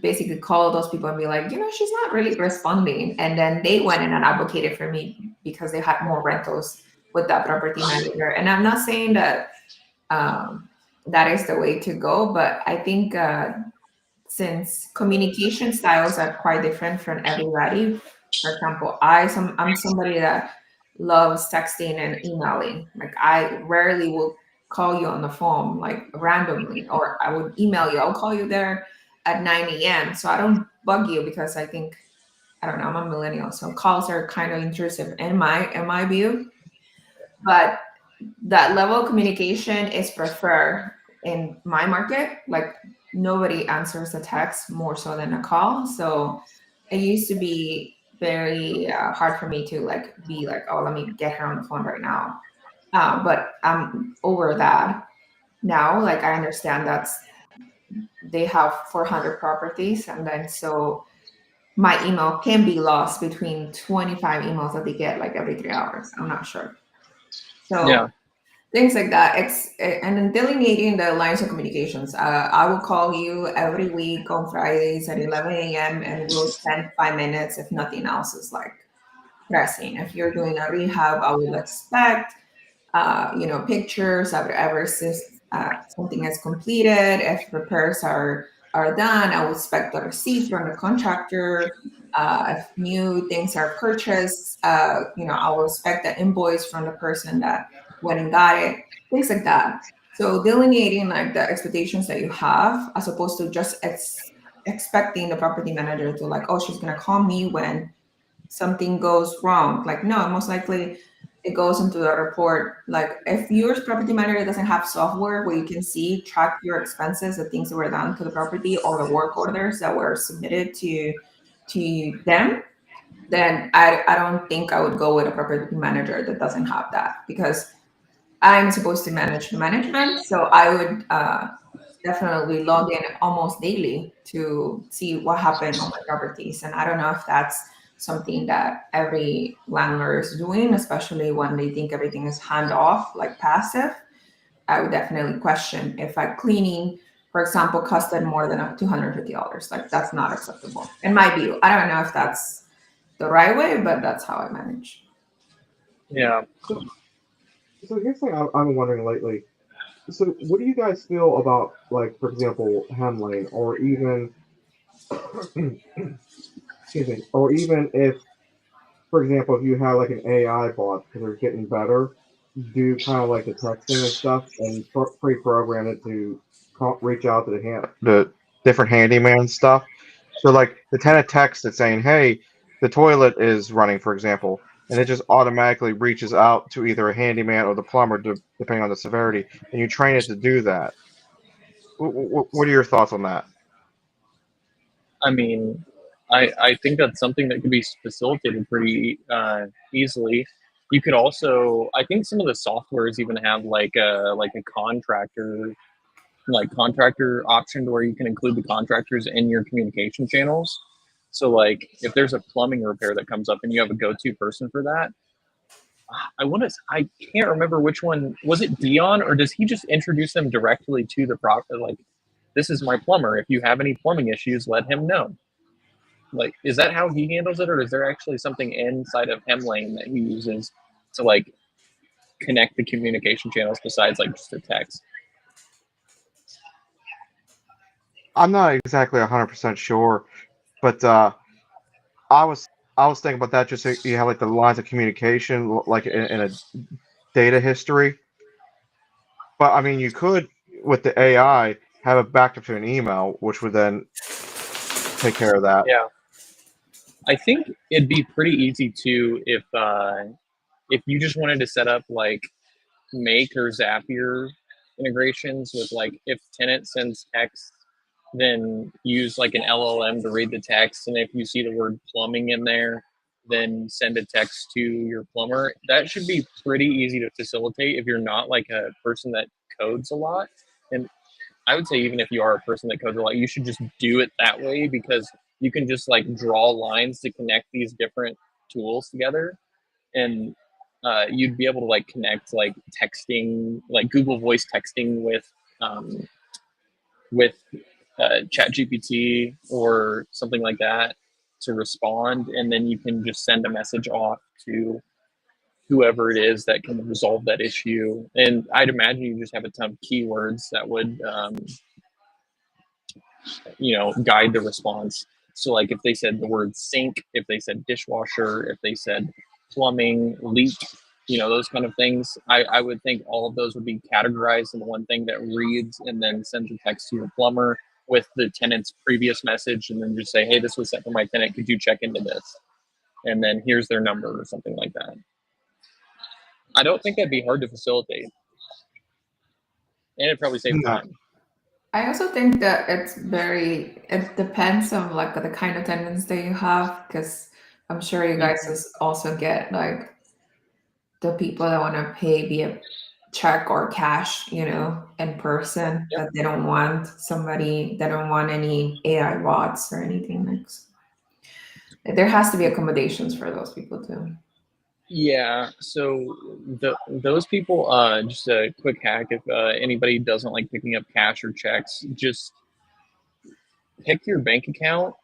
S1: basically called those people and be like, she's not really responding. And then they went in and advocated for me because they had more rentals with that property manager. And I'm not saying that that is the way to go, but I think since communication styles are quite different from everybody. For example, I'm somebody that loves texting and emailing. Like I rarely will call you on the phone like randomly, or I would email you. I'll call you there at 9 a.m. So I don't bug you because I think I don't know, I'm a millennial, so calls are kind of intrusive in my view. But that level of communication is preferred in my market. Like nobody answers a text more so than a call. So it used to be very hard for me to like be like, oh, let me get her on the phone right now. But I'm over that now. Like I understand that's they have 400 properties, and then so my email can be lost between 25 emails that they get like every 3 hours. I'm not sure. So
S2: Yeah.
S1: things like that. And then delineating the lines of communications. I will call you every week on Fridays at 11 a.m. and we'll spend 5 minutes if nothing else is like pressing. If you're doing a rehab, I will expect pictures of ever since something is completed. If repairs are done, I will expect the receipt from the contractor. If new things are purchased, I will expect the invoice from the person that went and got it. Things like that. So delineating like the expectations that you have, as opposed to just expecting the property manager to like, oh, she's gonna call me when something goes wrong. Like, no, most likely it goes into the report. Like, if your property manager doesn't have software where you can see, track your expenses, the things that were done to the property, or the work orders that were submitted to them, then I don't think I would go with a property manager that doesn't have that because I'm supposed to manage the management, so I would definitely log in almost daily to see what happened on my properties. And I don't know if that's something that every landlord is doing, especially when they think everything is hand off, like passive. I would definitely question if a cleaning, for example, costed more than $250. Like that's not acceptable in my view. I don't know if that's the right way, but that's how I manage.
S2: Yeah.
S3: So, so here's the thing I'm wondering lately. So, what do you guys feel about, like, for example, Hemlane, or even, excuse me, or even if, for example, if you had like an AI bot, because they're getting better, do kind of like the texting and stuff, and pre-program it to reach out to the different handyman stuff. So, like, the tenant text it saying, "Hey, the toilet is running," for example, and it just automatically reaches out to either a handyman or the plumber, depending on the severity, and you train it to do that. What are your thoughts on that?
S2: I mean, I think that's something that could be facilitated pretty easily. You could also, I think some of the softwares even have like a contractor option where you can include the contractors in your communication channels. So like if there's a plumbing repair that comes up and you have a go-to person for that, I can't remember which one was it, Dion, or does he just introduce them directly to the property? Like, this is my plumber. If you have any plumbing issues, let him know. Like, is that how he handles it, or is there actually something inside of Hemlane that he uses to like connect the communication channels besides like just a text?
S3: I'm not exactly 100% sure, but I was I was thinking about that. Just so you have like the lines of communication, like in a data history. But I mean, you could with the AI have it backed up to an email, which would then take care of that.
S2: Yeah, I think it'd be pretty easy too if you just wanted to set up like Make or Zapier integrations with like if tenant sends text, then use like an LLM to read the text, and if you see the word plumbing in there, then send a text to your plumber. That should be pretty easy to facilitate if you're not like a person that codes a lot. And I would say even if you are a person that codes a lot, you should just do it that way because you can just like draw lines to connect these different tools together, and you'd be able to like connect like texting, like Google Voice texting um, with Chat GPT or something like that to respond, and then you can just send a message off to whoever it is that can resolve that issue. And I'd imagine you just have a ton of keywords that would guide the response. So like if they said the word sink, if they said dishwasher, if they said plumbing, leak, those kind of things, I would think all of those would be categorized in one thing that reads and then sends a text to your plumber with the tenant's previous message, and then just say, hey, this was sent from my tenant, could you check into this, and then here's their number or something like that. I don't think that'd be hard to facilitate, and it'd probably save
S3: No.
S2: time.
S1: I also think that it depends on like the kind of tenants that you have, because I'm sure you guys also get like the people that want to pay via check or cash, in person,
S2: Yep.
S1: that they don't want any AI bots or anything like. There has to be accommodations for those people too.
S2: Yeah, so those people, just a quick hack, if anybody doesn't like picking up cash or checks, just pick your bank account,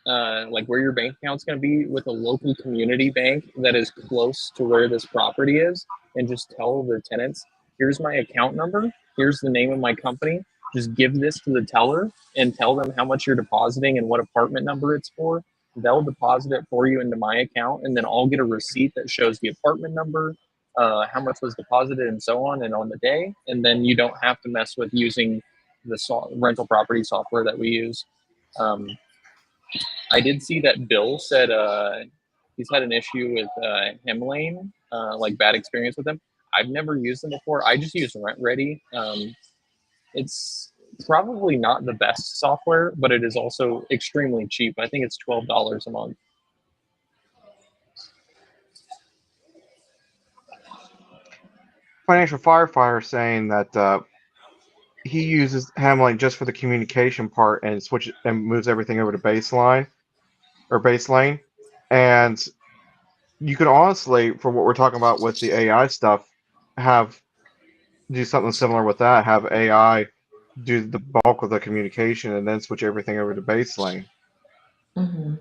S2: like where your bank account's going to be with a local community bank that is close to where this property is, and just tell the tenants, here's my account number, here's the name of my company, just give this to the teller and tell them how much you're depositing and what apartment number it's for. They'll deposit it for you into my account, and then I'll get a receipt that shows the apartment number, how much was deposited, and so on the day. And then you don't have to mess with using the rental property software that we use. um, I did see that Bill said he's had an issue with Hemlane, like bad experience with them. I've never used them before. I just use Rent Ready. It's probably not the best software, but it is also extremely cheap. I think it's $12 a month.
S3: financial firefighter saying that he uses Hamlin just for the communication part and switches and moves everything over to baseline or base lane. And you could honestly, for what we're talking about with the AI stuff, have do something similar with that. Have AI do the bulk of the communication and then switch everything over to base lane.
S1: Hmm.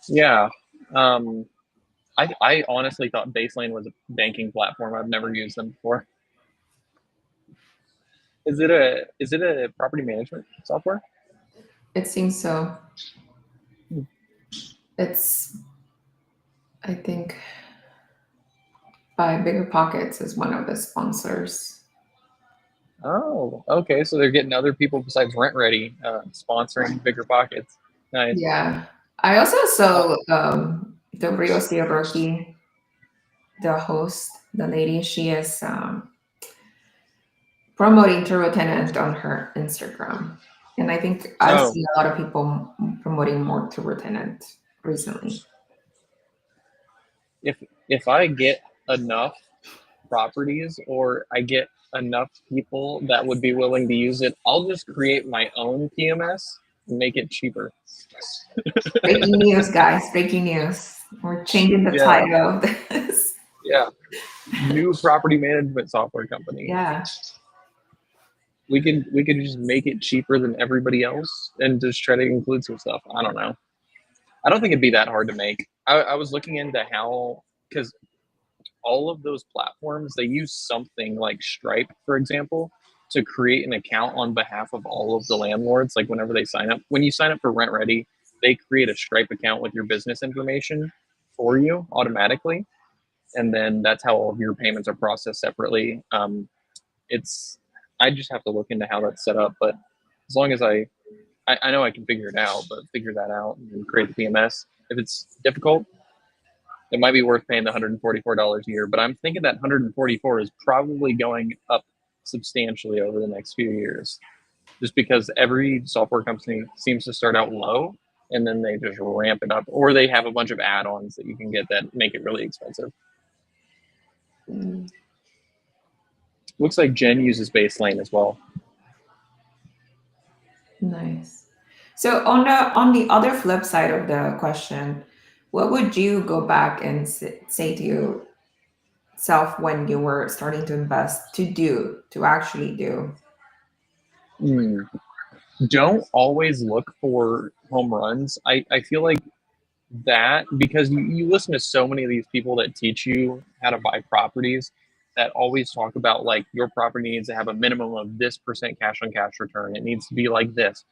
S2: Yeah. I honestly thought Baselane was a banking platform. I've never used them before. Is it a property management software?
S1: It seems so. It's, I think, by Bigger Pockets is one of the sponsors.
S2: Oh, okay. So they're getting other people besides Rent Ready sponsoring Bigger Pockets. Nice.
S1: Yeah. I also saw the Real Estate Rookie, the host, the lady, she is promoting Turbo Tenant on her Instagram. And I think I
S2: Oh,
S1: see a lot of people promoting more Turbo Tenant recently.
S2: if I get enough properties or I get enough people that would be willing to use it, I'll just create my own PMS and make it cheaper.
S1: Breaking news, guys. Breaking news. We're changing the
S2: Yeah,
S1: title of this.
S2: yeah. New property management software company.
S1: Yeah.
S2: We could just make it cheaper than everybody else and just try to include some stuff. I don't know. I don't think it'd be that hard to make. I was looking into how, because all of those platforms, they use something like Stripe, for example, to create an account on behalf of all of the landlords. Like whenever they sign up, when you sign up for Rent Ready, they create a Stripe account with your business information for you automatically. And then that's how all of your payments are processed separately. It's, I just have to look into how that's set up. But as long as I know I can figure it out, but figure that out and create the PMS. If it's difficult, it might be worth paying the $144 a year. But I'm thinking that 144 is probably going up substantially over the next few years, just because every software company seems to start out low and then they just ramp it up, or they have a bunch of add-ons that you can get that make it really expensive.
S1: Mm,
S2: Looks like Jen uses Baselane as well.
S1: nice. So on the other flip side of the question, what would you go back and say to yourself when you were starting to invest to actually do?
S2: Mm. Don't always look for home runs. I feel like that, because you listen to so many of these people that teach you how to buy properties, that always talk about like your property needs to have a minimum of this percent cash on cash return. It needs to be like this.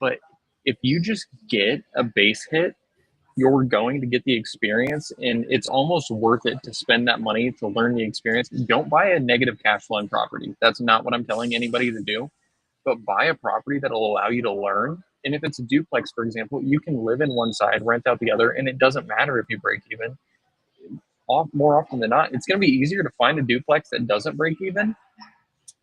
S2: But if you just get a base hit, you're going to get the experience, and it's almost worth it to spend that money to learn the experience. Don't buy a negative cash flowing property. That's not what I'm telling anybody to do, but buy a property that'll allow you to learn. And if it's a duplex, for example, you can live in one side, rent out the other, and it doesn't matter if you break even. More often than not, it's going to be easier to find a duplex that doesn't break even,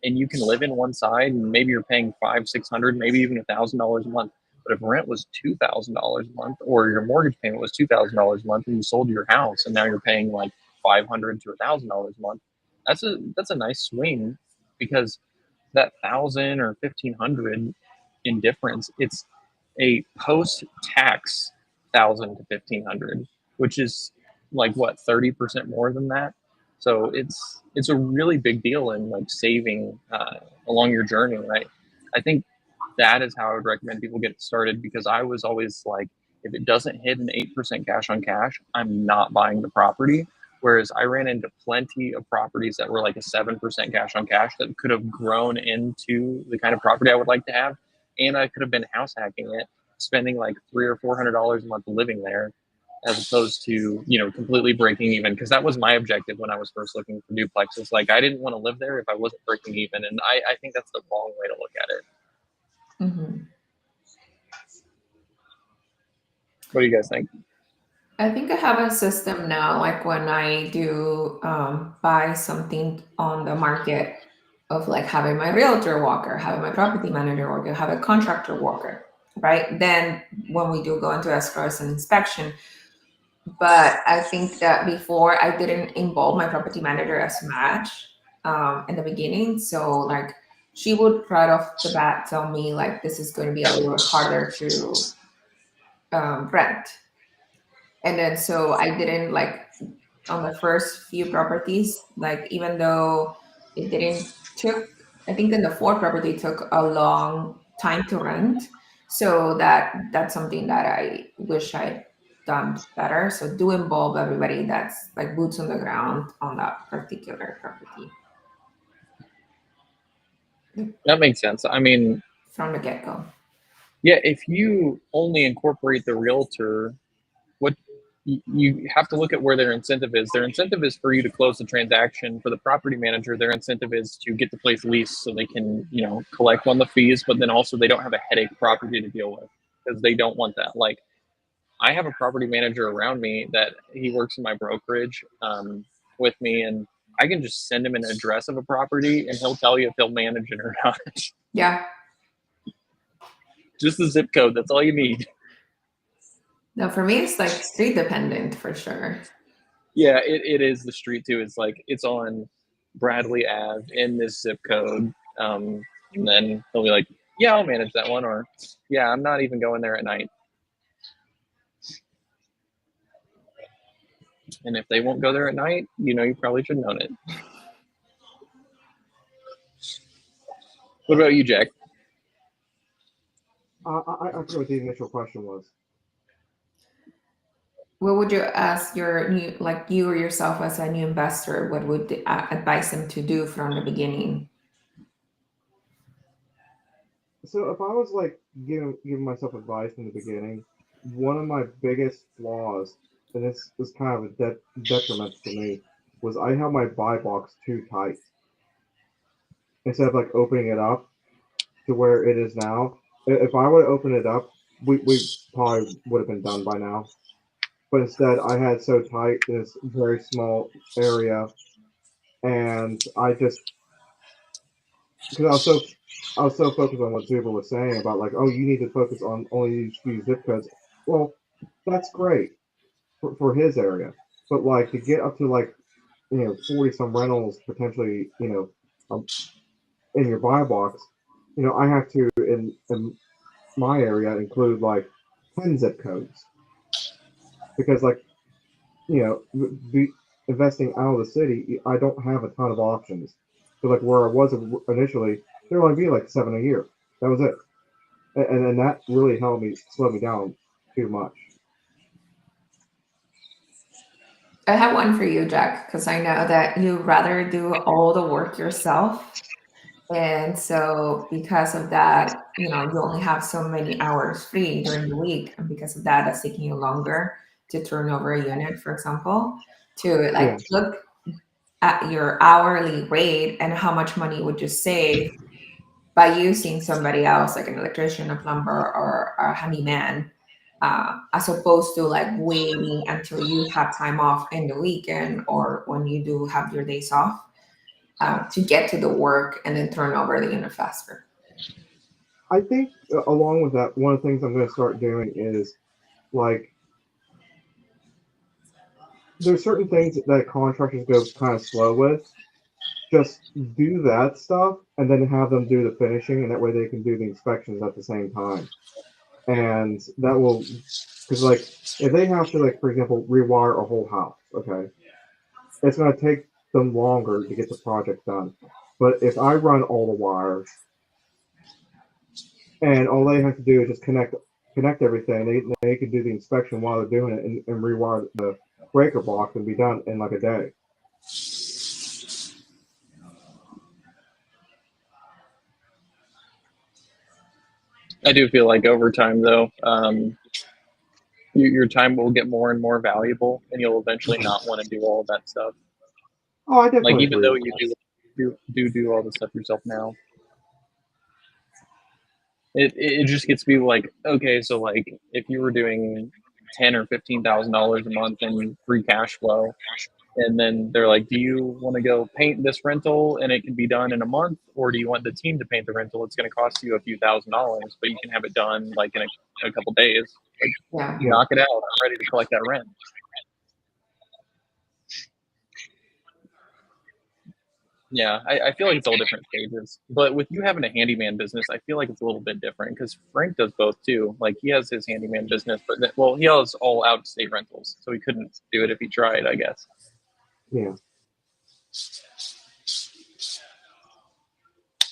S2: and you can live in one side, and maybe you're paying $500, $600, maybe even $1,000 a month. But if rent was $2,000 a month, or your mortgage payment was $2,000 a month, and you sold your house, and now you're paying like $500 to $1,000 a month, that's a nice swing, because that 1,000 or 1,500 in difference, it's a post-tax 1,000 to 1,500, which is like what, 30% more than that. So it's a really big deal in like saving along your journey, right? I think that is how I would recommend people get started, because I was always like, if it doesn't hit an 8% cash on cash, I'm not buying the property. Whereas I ran into plenty of properties that were like a 7% cash on cash that could have grown into the kind of property I would like to have. And I could have been house hacking it, spending like $300 or $400 a month living there, as opposed to, completely breaking even. Because that was my objective when I was first looking for duplexes. Like, I didn't want to live there if I wasn't breaking even. And I think that's the wrong way to look at it.
S1: Hmm.
S2: What do you guys think?
S1: I think I have a system now, like when I do buy something on the market, of like having my realtor walker, having my property manager walker, have a contractor walker, right? Then when we do go into escrow as an inspection, but I think that before I didn't involve my property manager as much. in the beginning. So like she would right off the bat tell me like this is going to be a little harder to rent. And then so I didn't like on the first few properties, like even though it didn't took, I think then the fourth property took a long time to rent. So that's something that I wish I'd done better. So do involve everybody that's like boots on the ground on that particular property
S2: That makes sense. I mean,
S1: from the get-go.
S2: yeah, if you only incorporate the realtor, what you have to look at where their incentive is. Their incentive is for you to close the transaction. For the property manager, their incentive is to get the place leased so they can, collect on the fees, but then also they don't have a headache property to deal with because they don't want that. Like, I have a property manager around me that he works in my brokerage with me, and I can just send him an address of a property and he'll tell you if he'll manage it or not.
S1: Yeah.
S2: Just the zip code. That's all you need.
S1: No, for me it's like street dependent for sure.
S2: Yeah, it is the street too. It's like it's on Bradley Ave in this zip code. And then he'll be like, yeah, I'll manage that one. Or, yeah, I'm not even going there at night. And if they won't go there at night, you probably should have known it. What about you, Jack?
S3: I forget what the initial question was.
S1: What would you ask your new, like you or yourself as a new investor, what would advise them to do from the beginning?
S3: So if I was like giving myself advice in the beginning, one of my biggest flaws, and this is kind of a detriment to me, was I held my buy box too tight. Instead of like opening it up to where it is now, if I would open it up, we probably would have been done by now. But instead, I had so tight in this very small area, and I just because I was so focused on what Zuba was saying about like, oh, you need to focus on only these few zip codes. Well, that's great for his area, but like to get up to like 40 some rentals potentially in your buy box, I have to in my area include like 10 zip codes because like the investing out of the city, I don't have a ton of options. So like where I was initially, there would only be like 7 a year. That was it, and that really helped me slow me down too much.
S1: I have one for you, Jack, because I know that you rather do all the work yourself. And so because of that, you only have so many hours free during the week. And because of that, that's taking you longer to turn over a unit, for example, to
S3: Yeah,
S1: like look at your hourly rate and how much money would you save by using somebody else, like an electrician, a plumber, or a handyman, as opposed to like waiting until you have time off in the weekend or when you do have your days off to get to the work and then turn over the unit faster.
S3: I think along with that, one of the things I'm going to start doing is like there's certain things that contractors go kind of slow with. Just do that stuff and then have them do the finishing, and that way they can do the inspections at the same time. And that will, because like if they have to like for example rewire a whole house, okay, it's going to take them longer to get the project done. But if I run all the wires and all they have to do is just connect everything, they can do the inspection while they're doing it and rewire the breaker box and be done in like a day.
S2: I do feel like over time, though, your time will get more and more valuable, and you'll eventually not want to do all that stuff.
S3: Oh, I
S2: Like,
S3: definitely
S2: even
S3: agree
S2: though
S3: with
S2: you
S3: that.
S2: do all the stuff yourself now, it just gets people like, okay, so like if you were doing $10,000 or $15,000 a month in free cash flow, and then they're like, do you want to go paint this rental and it can be done in a month, or do you want the team to paint the rental? It's going to cost you a few $1,000s, but you can have it done like in a couple days. Like,
S1: Yeah.
S3: Yeah.
S2: knock it out. I'm ready to collect that rent. Yeah, I feel like it's all different stages. But with you having a handyman business, I feel like it's a little bit different because Frank does both too. Like he has his handyman business, but well, he has all out of state rentals, so he couldn't do it if he tried, I guess.
S3: Yeah.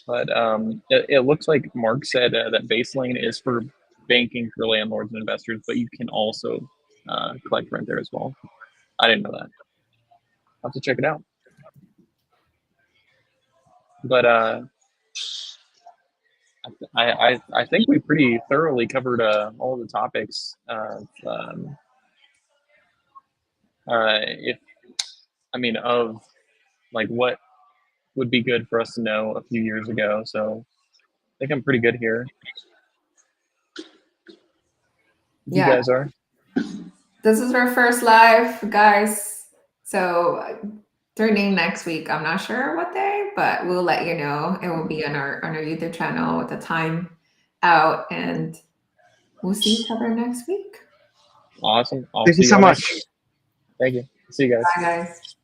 S2: But it looks like Mark said that Base Lane is for banking for landlords and investors, but you can also collect rent there as well. I didn't know that. I'll have to check it out. But I think we pretty thoroughly covered all the topics. Of like what would be good for us to know a few years ago. So I think I'm pretty good here. You
S1: Yeah.
S2: guys are?
S1: This is our first live, guys. So tune in next week. I'm not sure what day, but we'll let you know. It will be on our YouTube channel with the time out, and we'll see each other next week.
S2: Awesome. I'll
S4: Thank you
S2: see
S4: so
S2: y'all
S4: much.
S2: next week. Thank you. See you guys.
S1: Bye, guys.